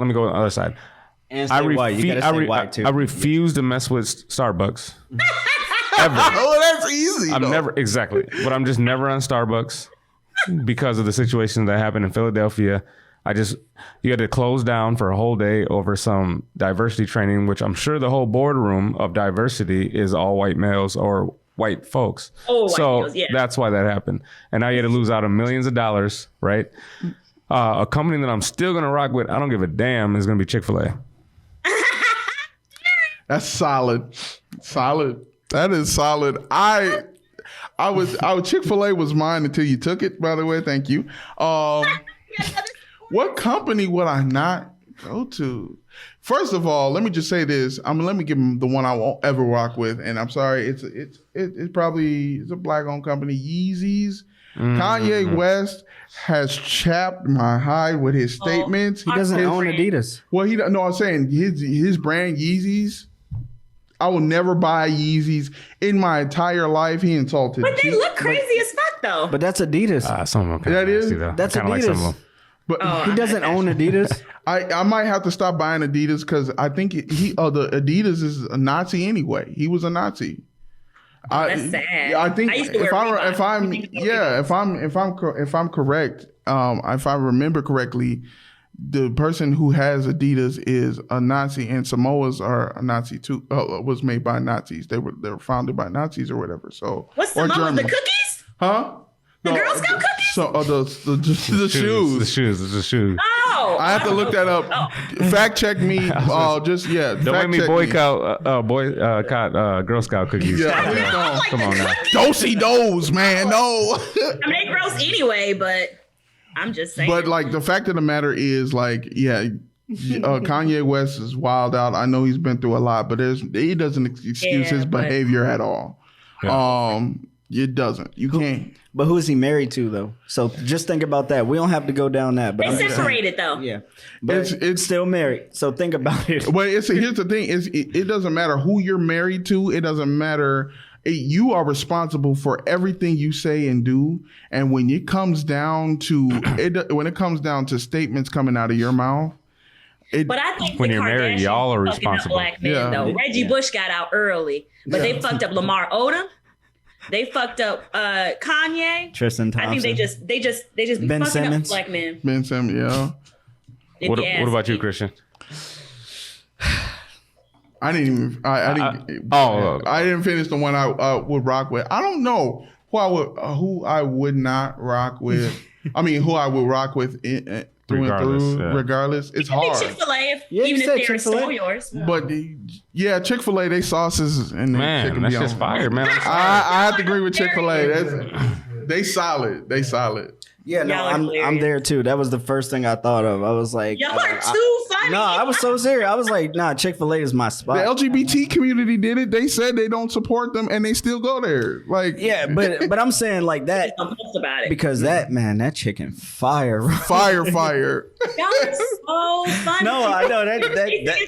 me go on the other side. And say why. You gotta say why too. I refuse to mess with Starbucks. Ever. Oh, that's easy. I'm never exactly, but I'm just never on Starbucks because of the situation that happened in Philadelphia. You had to close down for a whole day over some diversity training, which I'm sure the whole boardroom of diversity is all white males or white folks. Oh, so white males, yeah. That's why that happened. And now you had to lose out on millions of dollars, right? A company that I'm still going to rock with, I don't give a damn, is going to be Chick-fil-A. That's solid. Solid. That is solid. I was Chick-fil-A was mine until you took it, by the way. Thank you. What company would I not go to? First of all, let me just say this. Let me give them the one I won't ever rock with. And I'm sorry, it's probably a black-owned company, Yeezys. Mm-hmm. Kanye West has chapped my hide with his statements. He doesn't own Adidas. Well, I'm saying his brand Yeezys. I will never buy Yeezys in my entire life. He insulted. But they look crazy as fuck, though. But that's Adidas. Some of them that is that's Adidas. Like some of them. But he doesn't own Adidas. I might have to stop buying Adidas because I think the Adidas is a Nazi anyway. He was a Nazi. That's sad. I think if I'm correct, if I remember correctly, the person who has Adidas is a Nazi, and Samoas are a Nazi too. Was made by Nazis. They were founded by Nazis or whatever. So what's Samoa? The cookies? Huh? The Girl Scout cookies? So the shoes. The shoes. Oh, I have to look that up. Fact check me. Don't make me boycott Girl Scout cookies. Yeah, like come on now. Don't see those, man. No. I mean, they gross anyway, but I'm just saying. But like the fact of the matter is, like, yeah, Kanye West is wild out. I know he's been through a lot, but he doesn't excuse his behavior at all. Yeah. It doesn't. You can't. But who is he married to, though? So just think about that. We don't have to go down that. But they separated, though. Yeah, but it's still married. So think about it. Well, here's the thing: it doesn't matter who you're married to. It doesn't matter. You are responsible for everything you say and do. And when it comes down to statements coming out of your mouth. But I think when you're married, y'all are responsible. Black men, though. Reggie Bush got out early, but they fucked up Lamar Odom. They fucked up Kanye. Tristan Thompson. I think they just be Ben fucking Simmons. up black men. Ben Simmons, yeah. What about you, Christian? I didn't finish the one I would rock with. I don't know who I would not rock with. I mean, who I would rock with regardless. It's hard. Chick-fil-A, even if they're still yours. But Chick-fil-A, they sauces and man, that's just fire, man. I have to agree with Chick-fil-A. They solid. They solid. Yeah, no, I'm there too. That was the first thing I thought of. I was like, y'all are too funny. No, I was so serious. I was like, nah, Chick-fil-A is my spot. The LGBT community did it. They said they don't support them, and they still go there. Like, yeah, but I'm saying like that about it because that chicken fire. Fire. Y'all are so funny. No, I know that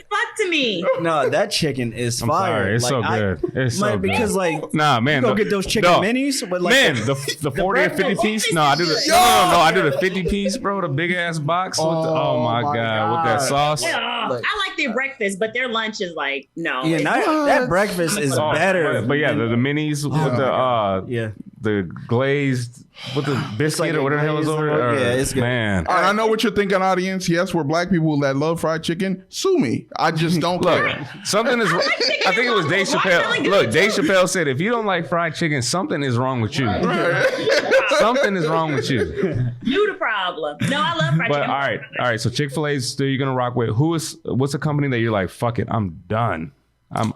fuck to me. No, that chicken is fire. Sorry, it's so good. It's so good. Because like, nah, man, you go get those chicken minis. But like, man, the 40 or 50 piece. No, I do the. No, I do the 50 piece, bro. The big ass box. Oh my god, with that sauce. I like their breakfast, but their lunch is like no. Yeah, that breakfast is better. But yeah, the minis with the glazed with the biscuit like or a whatever the hell is glazed over one. there. Yeah, it's good. Man. And I know what you're thinking, audience. Yes, we're black people that love fried chicken. Sue me. I just don't Look, care. something is. chicken I think it was Dave is watermelon Chappelle. good Look, Dave too. Chappelle said, if you don't like fried chicken, something is wrong with you. Something is wrong with you. You the problem. No, I love fried But chicken. all right. So Chick-fil-A is still you're gonna rock with. What's a company that you're like, fuck it, I'm done. I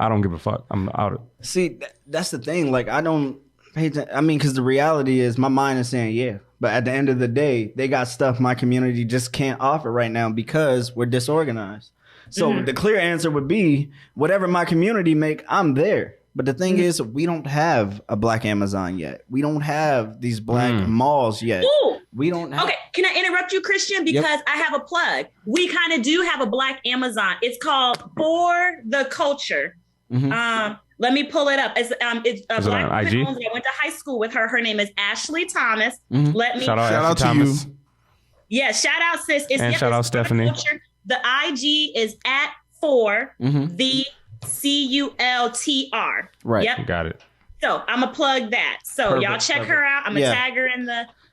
don't give a fuck. I'm out. See, that's the thing. Like, I don't pay attention. I mean, because the reality is my mind is saying, yeah. But at the end of the day, they got stuff my community just can't offer right now because we're disorganized. So the clear answer would be whatever my community make, I'm there. But the thing is, we don't have a black Amazon yet. We don't have these black malls yet. Ooh. We don't have. Okay, can I interrupt you, Christian? Because I have a plug. We kind of do have a black Amazon. It's called For the Culture. Let me pull it up. It's a Is it black on woman IG? owns it. I went to high school with her. Her name is Ashley Thomas. Mm-hmm. Let me Shout out Shout out Ashley to Thomas. you. Yeah, shout out, sis. And shout out it's For the Stephanie. Culture. The IG is at for Mhm. the CULTR. Right. Yep. Got it. So I'm gonna plug that. So y'all Perfect, check perfect. her out. I'm gonna Yeah. tag her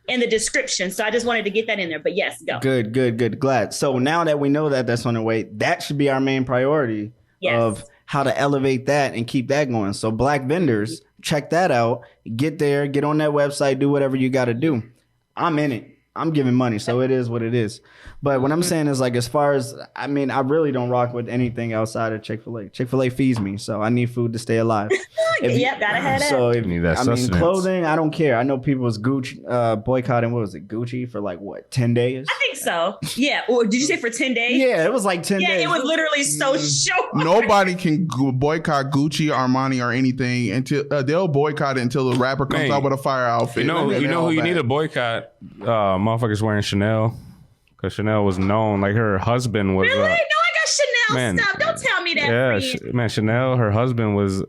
in the description. So I just wanted to get that in there. But yes, go. Good. Glad. So now that we know that that's on the way, that should be our main priority Yes. of how to elevate that and keep that going. So black vendors, check that out. Get there, get on that website, do whatever you got to do. I'm in it. I'm giving money, so it is what it is. But what I'm saying is, like, as far as, I mean, I really don't rock with anything outside of Chick-fil-A. Chick-fil-A feeds me, so I need food to stay alive. Yep, gotta have that. So if, You need that I mean, sustenance. clothing, I don't care. I know people was Gucci boycotting. What was it, Gucci for like what 10 days? I think so. Yeah. Or did you say for 10 days? Yeah, it was like 10 Yeah, days. it was literally so short. Nobody can boycott Gucci, Armani, or anything until they'll boycott it until the rapper comes Man, out with a fire outfit. You know And they're who all you bad. need to boycott? Motherfuckers wearing Chanel. Because Chanel was known, like her husband was. Really? No, I got Chanel man, stuff. Don't tell me that. Yeah, friend. man, Chanel, her husband was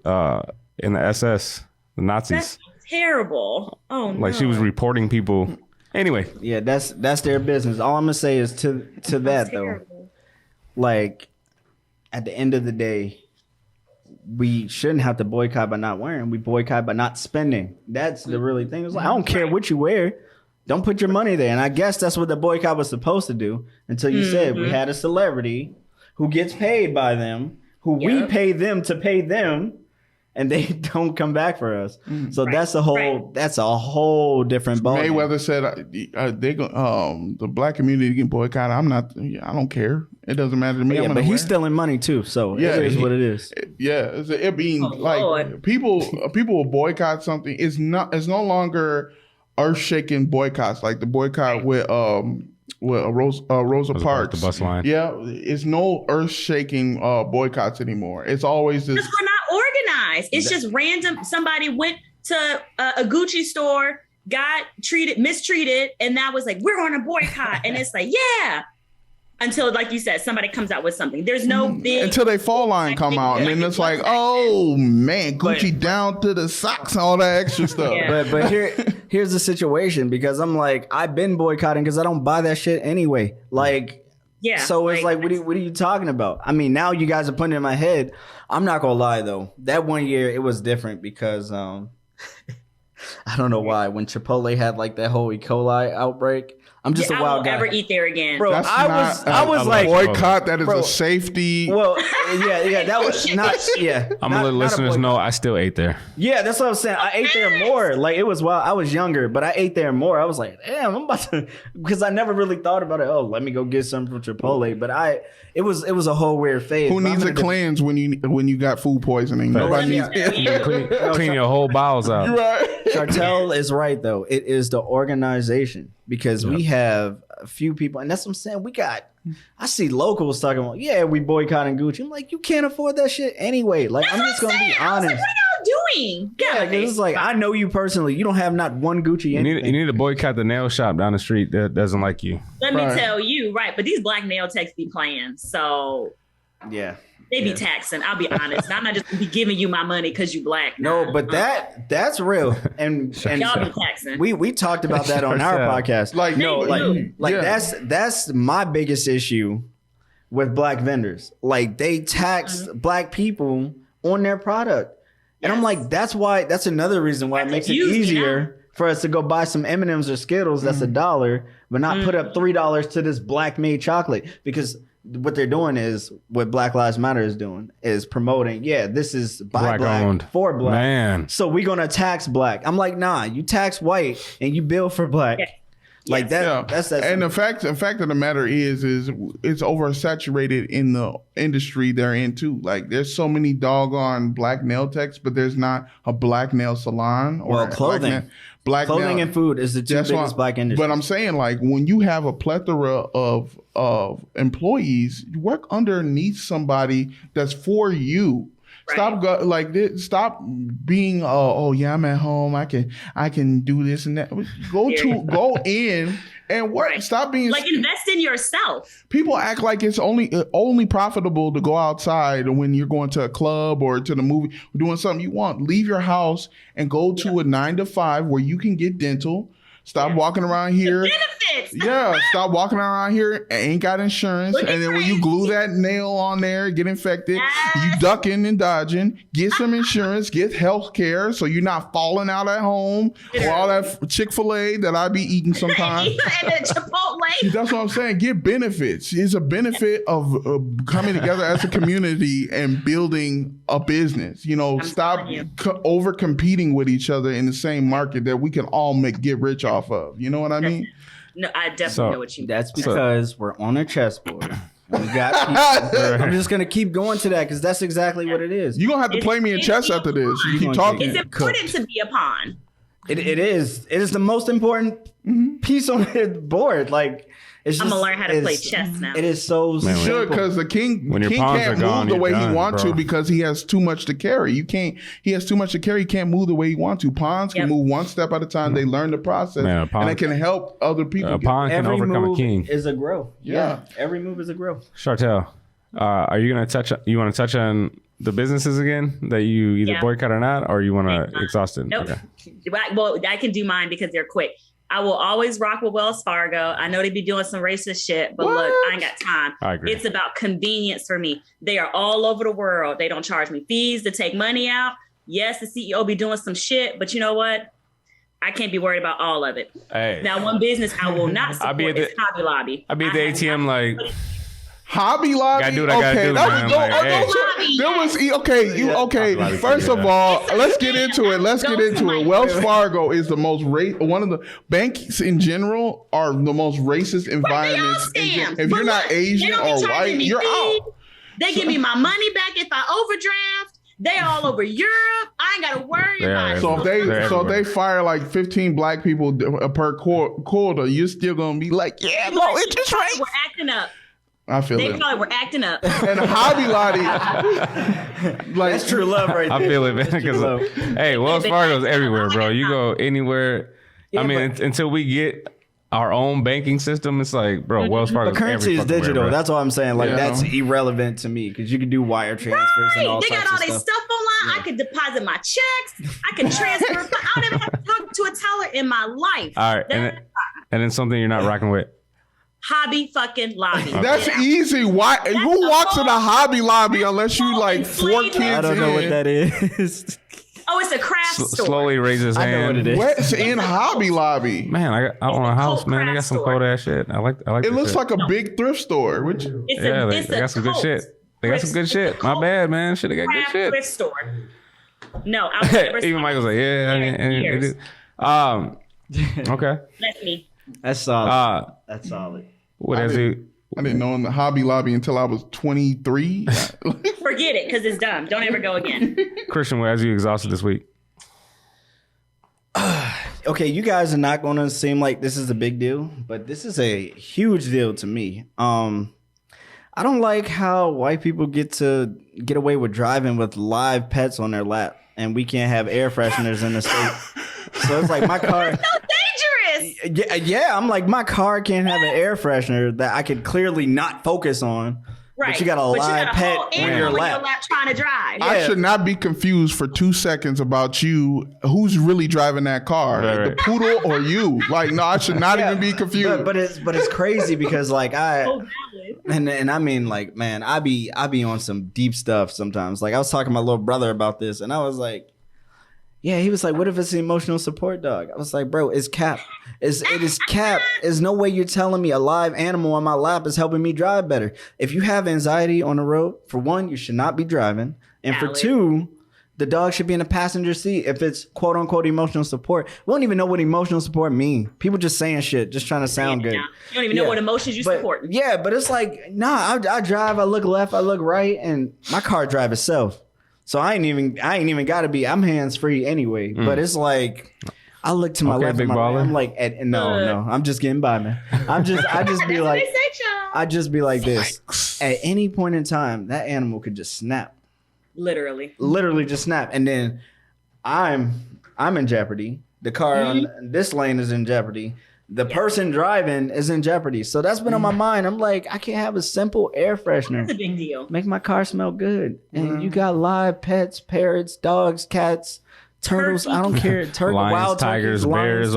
in the SS, the Nazis. That's terrible. Oh no. Like she was reporting people. Anyway, Yeah, that's their business. All I'm gonna say is to that though, terrible. like at the end of the day, we shouldn't have to boycott by not wearing. We boycott by not spending. That's the really thing. It's like I don't care what you wear. Don't put your money there. And I guess that's what the boycott was supposed to do until you said we had a celebrity who gets paid by them, who we Yep. pay them to pay them, and they don't come back for us. So that's a whole different ball. Mayweather said they go the black community can boycott. I don't care. It doesn't matter to me. Yeah, I'm but gonna he's wear it. stealing money too. So Yeah, it is what it is. Yeah, it being like Lord. people will boycott something. It's no longer earth shaking boycotts like the boycott with Rosa Parks, the bus line. Yeah, it's no earth shaking boycotts anymore. It's always this. Because we're not organized. It's just random. Somebody went to a Gucci store, got mistreated, and that was like, we're on a boycott. And it's like, yeah. Until, like you said, somebody comes out with something. There's no big. Until they fall line come out, and then it's like, oh man, Gucci down to the socks and all that extra stuff. Yeah. But here's the situation, because I'm like, I've been boycotting because I don't buy that shit anyway. Like, Yeah. so it's like what are you talking about? I mean, now you guys are putting it in my head. I'm not gonna lie though, that one year it was different because I don't know why, when Chipotle had like that whole E. coli outbreak. I'm just a I wild won't guy. ever eat there again. Bro, That's I not was a like, boycott. That is Bro. a safety. well, yeah, that was not, yeah. I'm not- gonna let not a listeners boycott. know I still ate there. Yeah, that's what I'm saying. I ate there more. Like it was wild. I was younger, but I ate there more. I was like, damn, I'm about to, because I never really thought about it. Oh, let me go get some from Chipotle. But it was a whole weird phase. Who But I'm needs a gonna cleanse when you got food poisoning? Nobody needs. Clean your whole bowels out. Right. Chartel is right though. It is the organization, because we have a few people, and that's what I'm saying. I see locals talking about, yeah, we boycotting Gucci. I'm like, you can't afford that shit anyway. Like, I'm just gonna be I was like, honest. what are y'all doing? Yeah, 'cause it's like, I know you personally. You don't have not one Gucci. You anything. need to boycott the nail shop down the street that doesn't like you. Let me Right. tell you, right? But these black nail techs be playing, so Yeah. they be taxing. I'll be honest. I'm not just be giving you my money because you black. No, Nah. but that's real. And y'all be taxing. we talked about that on our Sure. podcast. Like, no, Like yeah. that's my biggest issue with black vendors. Like they tax black people on their product. And I'm like, that's another reason why it makes it Confused me easier for us to go buy some M&Ms or Skittles that's $1, but not put up $3 to this black made chocolate. Because what they're doing is what Black Lives Matter is doing is promoting, this is by black owned. for black. Man. So we're gonna tax black. I'm like, nah, you tax white and you bill for black. Yeah. Like that. That's that. And the fact of the matter is it's oversaturated in the industry they're in too. Like there's so many doggone black nail techs, but there's not a black nail salon or clothing. Clothing and food is the two biggest black industries. But I'm saying, like, when you have a plethora of employees, you work underneath somebody that's for you. Right. Stop being I'm at home, I can do this and that. Go in and work. Right. Stop being like invest in yourself. People act like it's only profitable to go outside when you're going to a club or to the movie, doing something you want. Leave your house and go to a 9 to 5 where you can get dental. Stop walking around here. Benefits. Stop walking around here and ain't got insurance. And then when you glue that nail on there, get infected, you ducking and dodging. Get some insurance, get health care so you're not falling out at home or all that Chick-fil-A that I be eating sometimes. And Chipotle. That's what I'm saying. Get benefits. It's a benefit of coming together as a community and building a business. Stop over competing with each other in the same market that we can all get rich off of. You know what I mean? No, I definitely know what you mean. That's because we're on a chessboard. We got people. I'm just gonna keep going to that because that's exactly what it is. You're gonna have to play me in chess after this. You keep talking. It's important to be a pawn. It is. It is the most important piece on the board. Like, it's just, I'm gonna learn how to play chess now. It is so You should, because the king can't move the way he wants to because he has too much to carry. He has too much to carry. He can't move the way he wants to. Pawns can move one step at a time. They learn the process, and they can help other people. A pawn can overcome a king. Is a grow. Yeah. Every move is a grow. Chartel, are you gonna touch? You want to touch on the businesses again that you either boycott or not, or you want to exhaust it? Nope. Okay. Well, I can do mine because they're quick. I will always rock with Wells Fargo. I know they be doing some racist shit, but look, I ain't got time. I agree. It's about convenience for me. They are all over the world. They don't charge me fees to take money out. Yes, the CEO be doing some shit, but you know what? I can't be worried about all of it. Hey. Now, one business I will not support is Hobby Lobby. I'll be at the ATM like... Hobby Lobby. Gotta do what I gotta do, man. First of all, let's get into it. Wells Fargo is the most one of the banks in general are the most racist environments. If you're not Asian or white, you're out. They give me my money back if I overdraft. They all over Europe. I ain't gotta worry about it. So if they fire like 15 black people per quarter, you're still gonna be like, low interest rate. We're acting up. I feel they it. probably were acting up. And Hobby Lobby, like that's true love right there. I feel it, man. Because hey, Wells Fargo's everywhere, bro. You go anywhere. Yeah, I mean, until we get our own banking system, it's like, bro, Wells Fargo. But currency is digital. That's all I'm saying. Like that's irrelevant to me because you can do wire transfers and all They sorts got all of their stuff online. I can deposit my checks. I can transfer. I don't even have to talk to a teller in my life. All right, and then something you're not rocking with. Hobby fucking Lobby. That's easy. Why? Who walks in a Hobby Lobby unless you like 4 kids? I don't know what that is. Oh, it's a craft store. Slowly raise his hand. I know what it is. What's in Hobby Lobby? Man, I own a house, man. They got some cold ass shit. I like. It looks like a big thrift store. Which they got some good shit. They got some good shit. My bad, man. Should have got good shit. Thrift store. No, I would never. Even Michael's like, yeah. Okay. That's me. That's solid. That's solid. What is it? I didn't know in the Hobby Lobby until I was 23. Forget it, because it's dumb. Don't ever go again. Christian, what has you exhausted this week? Okay, you guys are not going to seem like this is a big deal, but this is a huge deal to me. I don't like how white people get away with driving with live pets on their lap, and we can't have air fresheners in the state. So it's like my car. Yeah, I'm like, my car can't have an air freshener that I could clearly not focus on. Right. But you got a live pet on your lap trying to drive. Yeah. I should not be confused for 2 seconds about you. Who's really driving that car? Right. The poodle or you? Like, no, I should not even be confused. But it's crazy because like And I mean, like, man, I be on some deep stuff sometimes. Like, I was talking to my little brother about this, and I was like, yeah, he was like, what if it's an emotional support dog? I was like, bro, it's cap. It is cap. There's no way you're telling me a live animal on my lap is helping me drive better. If you have anxiety on the road, for one, you should not be driving. And for two, the dog should be in the passenger seat if it's quote unquote emotional support. We don't even know what emotional support mean. People just saying shit, just trying to sound good. You don't even know what emotions you support. Yeah, but it's like, nah, I drive, I look left, I look right, and my car drive itself. So I ain't even gotta be. I'm hands free anyway. But it's like I look to my left and my right. I'm like, no. I'm just getting by, man. I just be like, I just be like this. At any point in time, that animal could just snap. Literally just snap, and then I'm in jeopardy. The car on this lane is in jeopardy. The person driving is in jeopardy. So that's been on my mind. I'm like, I can't have a simple air freshener. That's a big deal. Make my car smell good. And you got live pets, parrots, dogs, cats, turtles. I don't care. Lions, wild tigers, bears,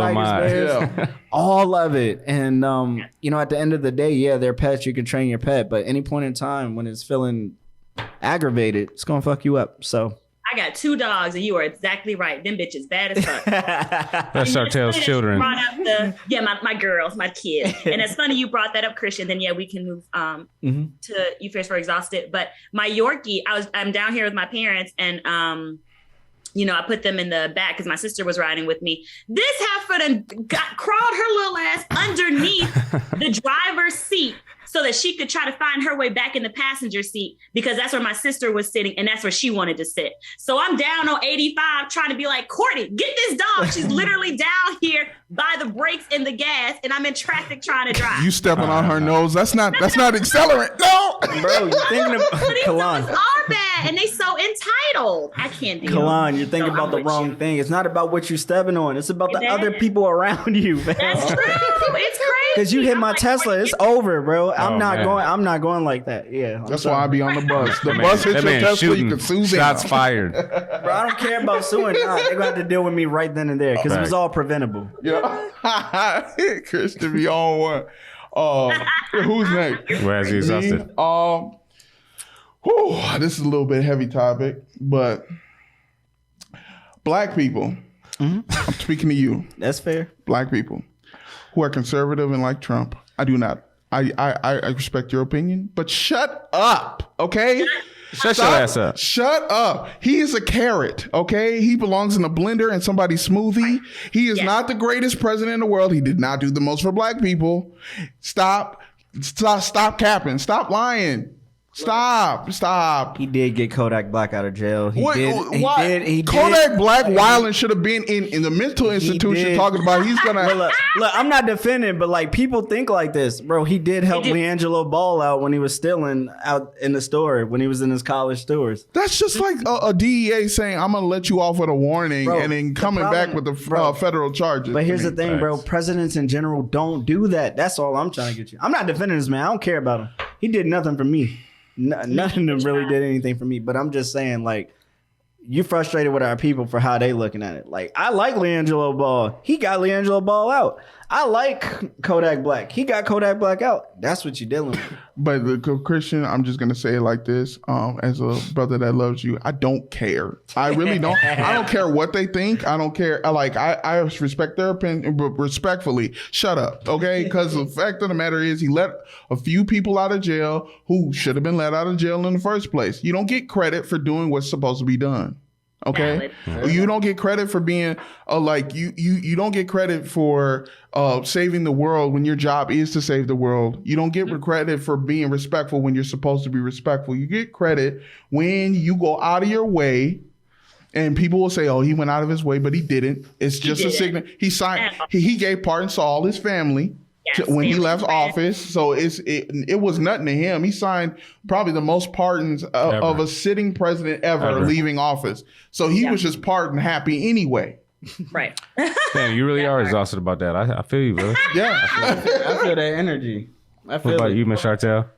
all of it. And, at the end of the day, yeah, they're pets. You can train your pet. But any point in time when it's feeling aggravated, it's going to fuck you up. So I got 2 dogs, and you are exactly right. Them bitches bad as fuck. That's Chartel's children. Brought up my girls, my kids. And it's funny you brought that up, Christian. Then we can move to You Fierce for Exhausted. But my Yorkie, I'm down here with my parents, and I put them in the back because my sister was riding with me. This heifer crawled her little ass underneath the driver's seat, so that she could try to find her way back in the passenger seat, because that's where my sister was sitting and that's where she wanted to sit. So I'm down on 85 trying to be like, Courtney, get this dog. She's literally down here by the brakes and the gas, and I'm in traffic trying to drive. You stepping on her nose. That's not accelerant. No. Bro, you're thinking of Kalan. All bad, and they so entitled. I can't deal. Kalan, you're thinking about the wrong thing. It's not about what you're stepping on. It's about the other people around you, man. That's true. It's crazy. Because you hit my Tesla, it's over, bro. I'm not going like that. Yeah. That's why I be on the bus. The bus hits your Tesla, you can sue them. Shots fired. Bro, I don't care about suing. Nah, they're gonna have to deal with me right then and there because it was all preventable. Yeah. Christian be on one. Who's next? Where's he exhausted? This is a little bit heavy topic, but Black people. I'm speaking to you. That's fair. Black people who are conservative and like Trump. I do not. I respect your opinion, but shut up, okay? Shut your ass up. Shut up. He is a carrot, okay? He belongs in a blender and somebody's smoothie. He is not the greatest president in the world. He did not do the most for Black people. Stop capping. Stop lying. Stop. He did get Kodak Black out of jail. He did. Kodak Black wilding should have been in the mental institution talking about he's gonna look, I'm not defending, but like people think like this, bro. He did help LiAngelo Ball out when he was stealing out in the store when he was in his college stores. That's just like a DEA saying I'm gonna let you off with a warning, bro, and then coming back with the federal charges. But here's the thing, bro. Presidents in general don't do that. That's all I'm trying to get you. I'm not defending this man. I don't care about him. He did nothing for me. None of them really did anything for me, but I'm just saying, like, you frustrated with our people for how they looking at it. Like, I like LiAngelo Ball. He got LiAngelo Ball out. I like Kodak Black. He got Kodak Black out. That's what you're dealing with. But Christian, I'm just gonna say it like this. As a brother that loves you, I don't care. I really don't. I don't care what they think. I don't care. I respect their opinion, but respectfully, shut up, okay? Because the fact of the matter is, he let a few people out of jail who should have been let out of jail in the first place. You don't get credit for doing what's supposed to be done. Okay, you don't get credit for being you don't get credit for saving the world when your job is to save the world. You don't get credit for being respectful when you're supposed to be respectful. You get credit when you go out of your way, and people will say, "Oh, he went out of his way," but he didn't. It's just a signal. He signed. He gave pardons to all his family. When he left office, so it was nothing to him. He signed probably the most pardons of a sitting president ever leaving office. So he was just pardon happy anyway. Right. Damn, you really are exhausted about that. I feel you, brother. Yeah, I feel that energy. What about you, Ms. Chartel?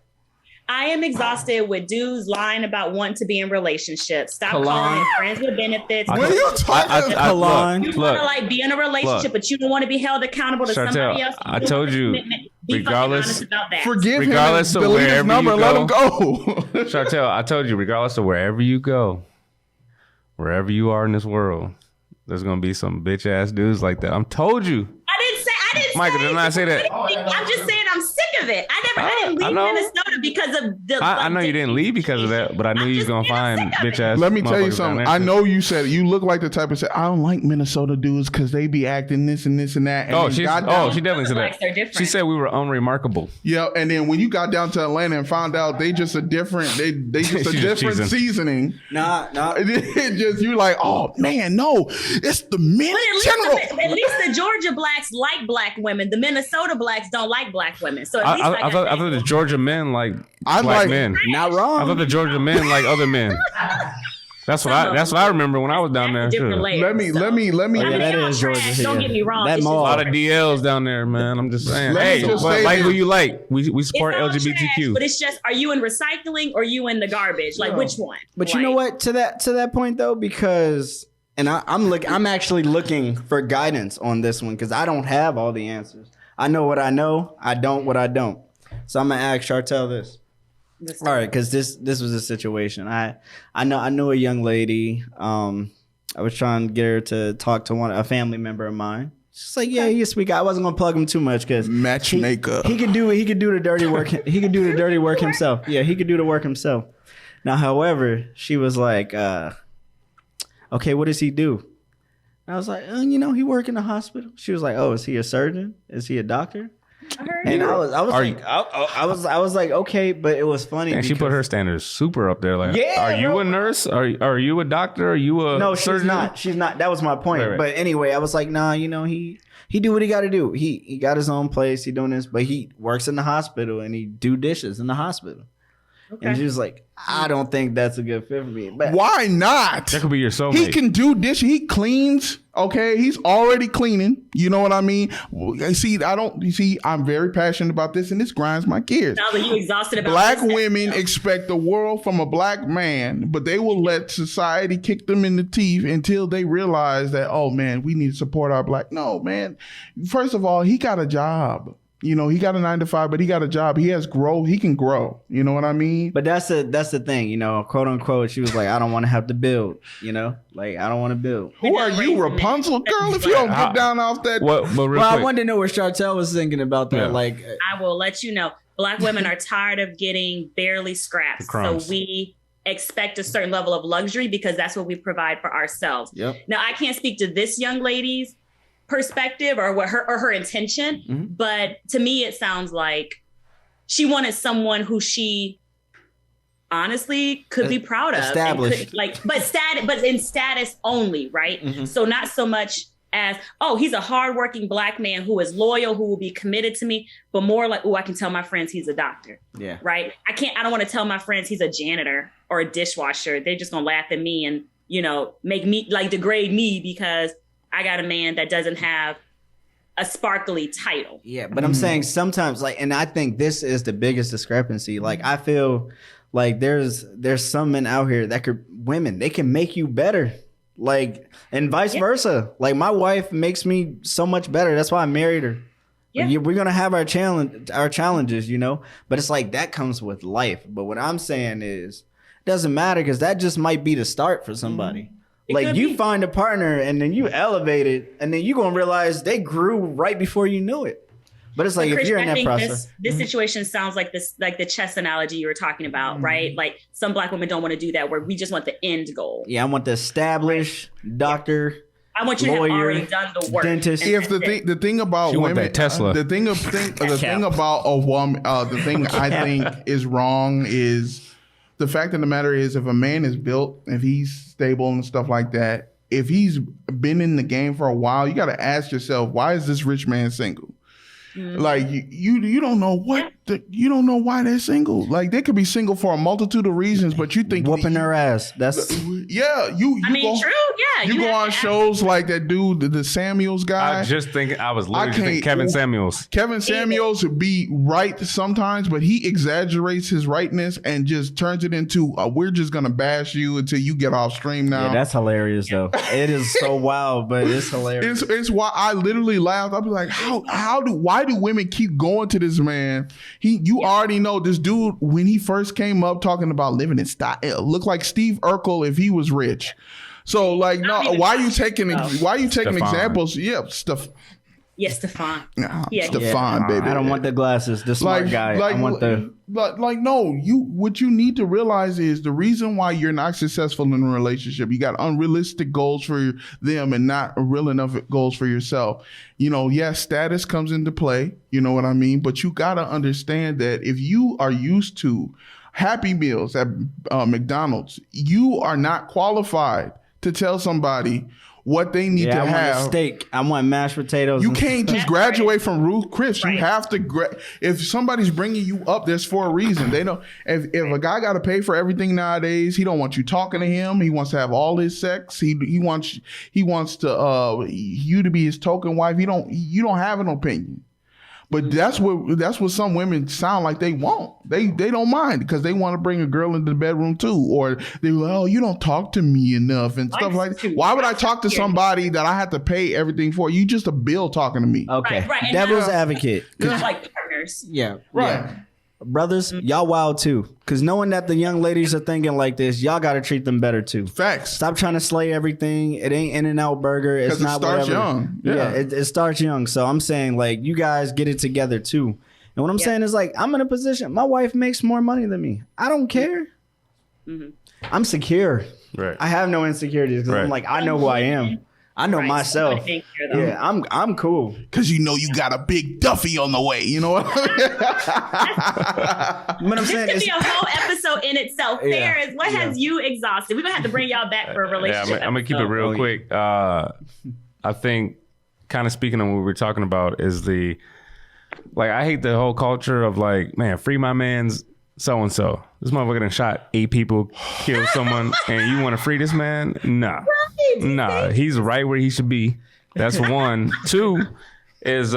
I am exhausted with dudes lying about wanting to be in relationships. Stop calling it friends with benefits. What are you talking about? You want to be in a relationship, but you don't want to be held accountable to somebody else. I told you. Be fucking honest about that. Forgive Regardless him of and delete his wherever number. you Let go. him go. Chartel, I told you, regardless of wherever you go, wherever you are in this world, there's gonna be some bitch ass dudes like that. I told you. I didn't Michael, say did I say that? I'm just saying I'm sick of it. I didn't I leave know. Minnesota because of the. I know you didn't leave because of that, but I knew you was gonna find bitch ass. Let me tell you motherfuckers down something. there, I too. know you said it. You look like the type of say I don't like Minnesota dudes because they be acting this and this and that. And Oh, then she definitely said Blacks are that. different. She said we were unremarkable. Yeah, and then when you got down to Atlanta and found out they just a different, they just a She's just different cheesing. seasoning. Nah. It just you're like, oh man, no, it's the men general. At least the Georgia blacks like black women. The Minnesota blacks don't like black women. So at least I thought the Georgia men like I black like- men. Not I wrong. thought the Georgia men like other men. That's what I remember when I was down there. Different Too. layers, Let me. so. Oh, yeah, I that mean, is y'all Georgia. trash, don't get me wrong. That It's just A mall. lot of DLs down there, man. I'm just saying. Let me Hey, just but say like this. who you like? We support it's all LGBTQ. trash, but it's just, are you in recycling or are you in the garbage? Like, which one? But you know what? To that point though, because I'm actually looking for guidance on this one because I don't have all the answers. I know what I know. I don't what I don't. So I'm gonna ask Chartel this. All right, because this was a situation. I knew a young lady. I was trying to get her to talk to a family member of mine. She's like, yeah, he's a sweet guy. I wasn't gonna plug him too much because Matchmaker. he could do the dirty work. He could do the dirty work himself. Yeah, he could do the work himself. Now, however, she was like, okay, what does he do? And I was like, he work in the hospital. She was like, oh, is he a surgeon? Is he a doctor? And I was like, okay, but it was funny. And she put her standards super up there. Like, Yeah, are you bro. a nurse? Are you a doctor? Are you a No, surgeon? she's not. That was my point. Right. But anyway, I was like, nah, he do what he got to do. He got his own place. He doing this, but he works in the hospital and he do dishes in the hospital. Okay. And she was like, I don't think that's a good fit for me. But Why not? That could be your soulmate. He can do dishes. He cleans. Okay, he's already cleaning. You know what I mean? I'm very passionate about this, and this grinds my gears. Now that you exhausted about Black this, women expect the world from a black man, but they will let society kick them in the teeth until they realize that, oh man, we need to support our black. No, man. First of all, he got a job. He got a 9-to-5, but he got a job. He has growth. He can grow. You know what I mean? But that's the thing, quote unquote. She was like, I don't want to have to build, like I don't want to build. Who are you, Rapunzel, girl? If you don't get down off that, But real Well, I quick, wanted to know what Chartel was thinking about that. Yeah. Like, I will let you know. Black women are tired of getting barely scraps. So crumbs. we expect a certain level of luxury because that's what we provide for ourselves. Yep. Now, I can't speak to this young lady's perspective or what her intention, Mhm. but to me, it sounds like she wanted someone who she honestly could be proud of. and Established. but in status only, right? Mhm. So not so much as, oh, he's a hardworking black man who is loyal, who will be committed to me, but more like, oh, I can tell my friends he's a doctor, yeah. right? I don't want to tell my friends he's a janitor or a dishwasher. They're just gonna laugh at me and, make me degrade me because I got a man that doesn't have a sparkly title. Yeah, but I'm saying sometimes, and I think this is the biggest discrepancy. Like, I feel like there's some men out here that they can make you better. Like, and vice versa. Like, my wife makes me so much better. That's why I married her. Yeah. We're gonna have our challenges, But it's like that comes with life. But what I'm saying is, it doesn't matter because that just might be the start for somebody. It Like, could you be. find a partner and then you elevate it, and then you're gonna realize they grew right before you knew it. But it's like, But if Christian, you're in I that think process, this situation sounds like this, like the chess analogy you were talking about, right? Like some black women don't want to do that, where we just want the end goal. yeah, I want the established doctor. I want you to have Lawyer, already done the work. dentist. And if that's it. the thing about She want women, that Tesla. the thing about a woman, the thing I think is wrong is the fact of the matter is, if a man is built, if he's stable and stuff like that, if he's been in the game for a while, you got to ask yourself, why is this rich man single? Like you don't know you don't know why they're single. Like, they could be single for a multitude of reasons, but you think Whooping her ass. That's yeah, you I mean, go, true, yeah. You go have on to ask- shows like that dude, the Samuels guy. I was literally I just thinking can't- Kevin Samuels. Kevin Samuels be right sometimes, but he exaggerates his rightness and just turns it into we're just gonna bash you until you get off stream now. yeah, that's hilarious though. It is so wild, but it's hilarious. it's why I literally laughed. I'll be like, why do women keep going to this man? You already know this dude, when he first came up talking about living in style, it looked like Steve Urkel if he was rich. So like, no, why are you taking examples? Yeah, stuff. Yes, Stefan. Stefan, baby. I don't want the glasses. The smart guy. I want the. No. What you need to realize is the reason why you're not successful in a relationship. You got unrealistic goals for them and not real enough goals for yourself. Status comes into play. You know what I mean? But you got to understand that if you are used to Happy Meals at McDonald's, you are not qualified to tell somebody what they need to have. I want a steak. I want mashed potatoes. You can't just graduate from Ruth Chris. Right. You have to. If somebody's bringing you up, there's for a reason. They know if a guy got to pay for everything nowadays, he don't want you talking to him. He wants to have all his sex. He wants to you to be his token wife. You don't have an opinion. But that's what some women sound like they want. They don't mind because they want to bring a girl into the bedroom too, or they you don't talk to me enough and stuff like that. Why would I talk to somebody that I have to pay everything for? You just a bill talking to me. Okay, right. Devil's advocate. Like partners. Yeah, right. Yeah. Brothers, y'all wild too. Because knowing that the young ladies are thinking like this, y'all got to treat them better too. Facts. Stop trying to slay everything. It ain't In-N-Out Burger. It's not it starts whatever. young. Yeah, it starts young. So I'm saying like you guys get it together too. And what I'm saying is like I'm in a position. My wife makes more money than me. I don't care. Mm-hmm. I'm secure. Right. I have no insecurities because I'm like I know who I am. I know myself. Yeah, I'm cool. Because you got a big Duffy on the way. You know what I mean? This could be a whole episode in itself. Ferris, what has you exhausted? We're going to have to bring y'all back for a relationship. I'm going to keep it real quick. I think kind of speaking on what we were talking about is I hate the whole culture of like, man, free my man's so-and-so. This motherfucker done shot 8 people, killed someone, and you want to free this man? Nah. Nah, he's right where he should be. That's one. 2 is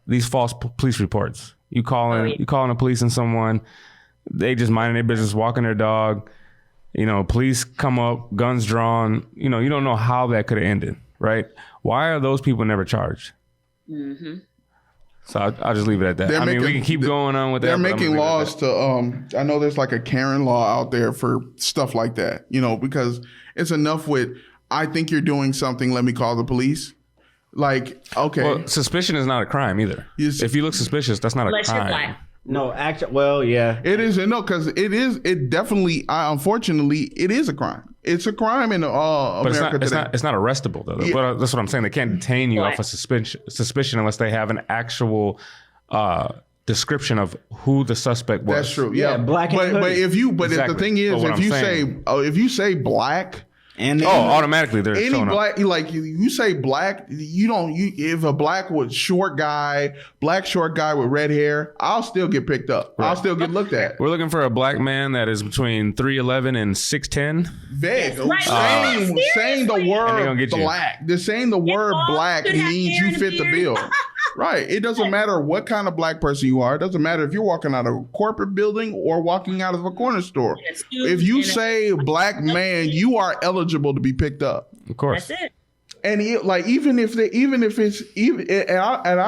these false police reports. You calling the police on someone, they just minding their business, walking their dog. Police come up, guns drawn. You don't know how that could have ended, right? Why are those people never charged? Mm-hmm. So I'll just leave it at that. We can keep going on with that. They're making laws to, I know there's like a Karen law out there for stuff like that, because it's enough with, I think you're doing something, let me call the police. Like, okay. Well, suspicion is not a crime either. If you look suspicious, that's not a crime. No, actually, well, yeah. It is, because it definitely, unfortunately, it is a crime. It's a crime in America today. It's not arrestable, though. Yeah. But that's what I'm saying. They can't detain you off of suspicion unless they have an actual description of who the suspect was. That's true. Yeah, black and but if exactly. The thing is, if you say black. And automatically they're any showing black, up. like you say black, if a black with short guy with red hair, I'll still get picked up. Right. I'll still get looked at. We're looking for a black man that is between 3'11" and 6'10". Vague. Saying the word black. Just saying the word black means you fit the bill. Right. It doesn't matter what kind of black person you are. It doesn't matter if you're walking out of a corporate building or walking out of a corner store. If you say black man, you are eligible to be picked up. Of course. That's it. And I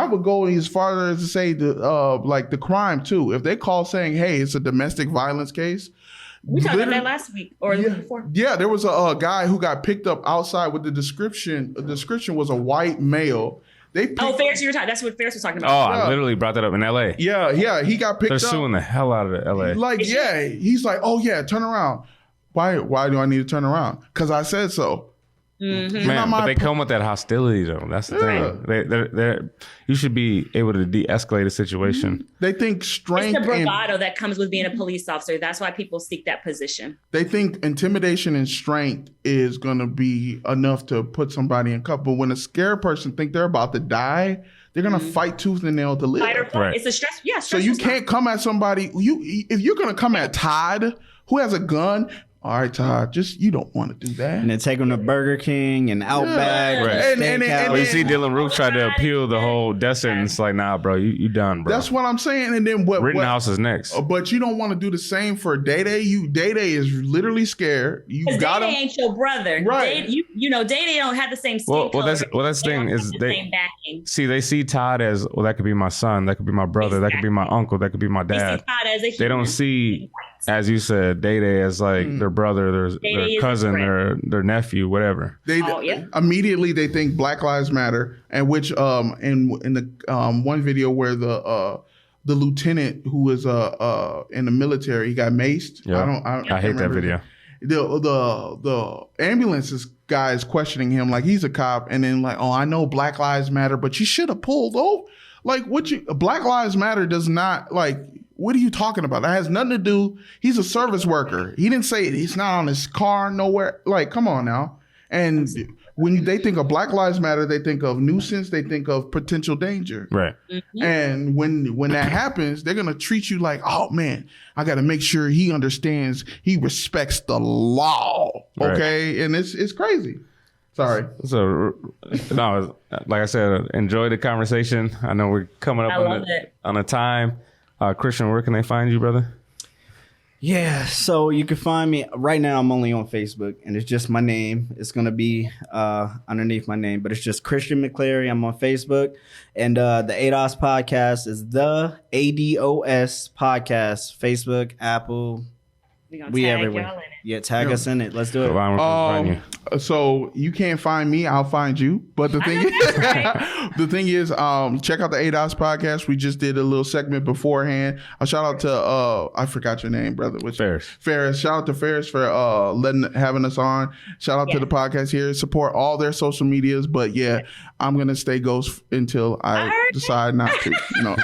would go as far as to say the crime too. If they call saying, hey, it's a domestic violence case. We talked about that last week or the week before. Yeah, there was a guy who got picked up outside with the description. The description was a white male. Ferris, you were talking. That's what Ferris was talking about. Oh, I literally brought that up in L.A. Yeah, he got picked up. They're suing the hell out of the L.A. He's like, oh yeah, turn around. Why do I need to turn around? Because I said so. Mm-hmm. Man, but they come with that hostility though. That's the thing. You should be able to de-escalate a situation. They think strength. It's the bravado that comes with being a police officer. That's why people seek that position. They think intimidation and strength is going to be enough to put somebody in cuffs. But when a scared person think they're about to die, they're going to fight tooth and nail to live. Fight or flight. Right. It's a stress. Yeah. So you can't come at somebody. If you're going to come at Todd, who has a gun. all right, Todd, you don't want to do that. And then take them to Burger King and Outback. Right. And And Steakhouse. Well, you see Dylan Roof tried to appeal the whole death sentence. Like, nah, bro, you done, bro. That's what I'm saying. And then what? Rittenhouse is next. But you don't want to do the same for Day Day. Day Day is literally scared. You Because got Day Day him. ain't your brother. Right. Day Day don't have the same skin Well, color. that's the thing don't is have the they same backing. see they see Todd as, well, that could be my son, that could be my brother, that could be my uncle, that could be my They see dad. Todd as a They don't human. see, as you said, Day Day as like their brother, their Day is cousin, his their nephew, whatever. They Oh, yeah. immediately they think Black Lives Matter, and which in the one video where the lieutenant who was in the military, he got maced. Yeah. I I hate that remember. video. The ambulance guy is questioning him like he's a cop, and then like, oh, I know Black Lives Matter, but you should have pulled over. Like, Black Lives Matter does not, like, what are you talking about? That has nothing to do. He's a service worker. He didn't say it. He's not on his car nowhere. Like, come on now. And when they think of Black Lives Matter, they think of nuisance. They think of potential danger. Right. And when that happens, they're gonna treat you like, oh man, I got to make sure he understands, he respects the law. Okay, and it's crazy. Sorry. So, no, like I said, enjoy the conversation. I know we're coming up on a time. Christian, where can they find you, brother? Yeah, so you can find me right now. I'm only on Facebook, and it's just my name. It's gonna be underneath my name, but it's just Christian McCleary. I'm on Facebook, and the ADOS podcast is the ADOS podcast. Facebook, Apple, We gonna we tag everywhere. y'all in it. Yeah, tag us in it. Let's do it. Where can we find you? So you can't find me, I'll find you. But the thing the thing is, check out the ADOS podcast. We just did a little segment beforehand. A shout out to I forgot your name, brother. Ferris. Ferris. Shout out to Ferris for having us on. Shout out to the podcast here. Support all their social medias. But yeah, I'm gonna stay ghost until I decide not to. You know.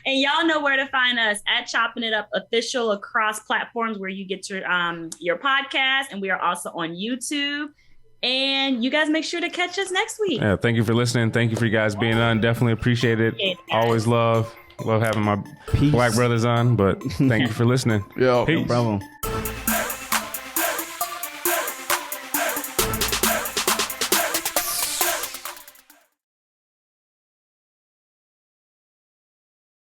And y'all know where to find us at Chopping It Up Official across platforms where you get your podcast, and we are also on YouTube. And you guys make sure to catch us next week. Yeah, thank you for listening. Thank you for you guys being on. Definitely appreciate it. Always love having my Peace. black brothers on. But thank you for listening. Yo. Peace. No problem.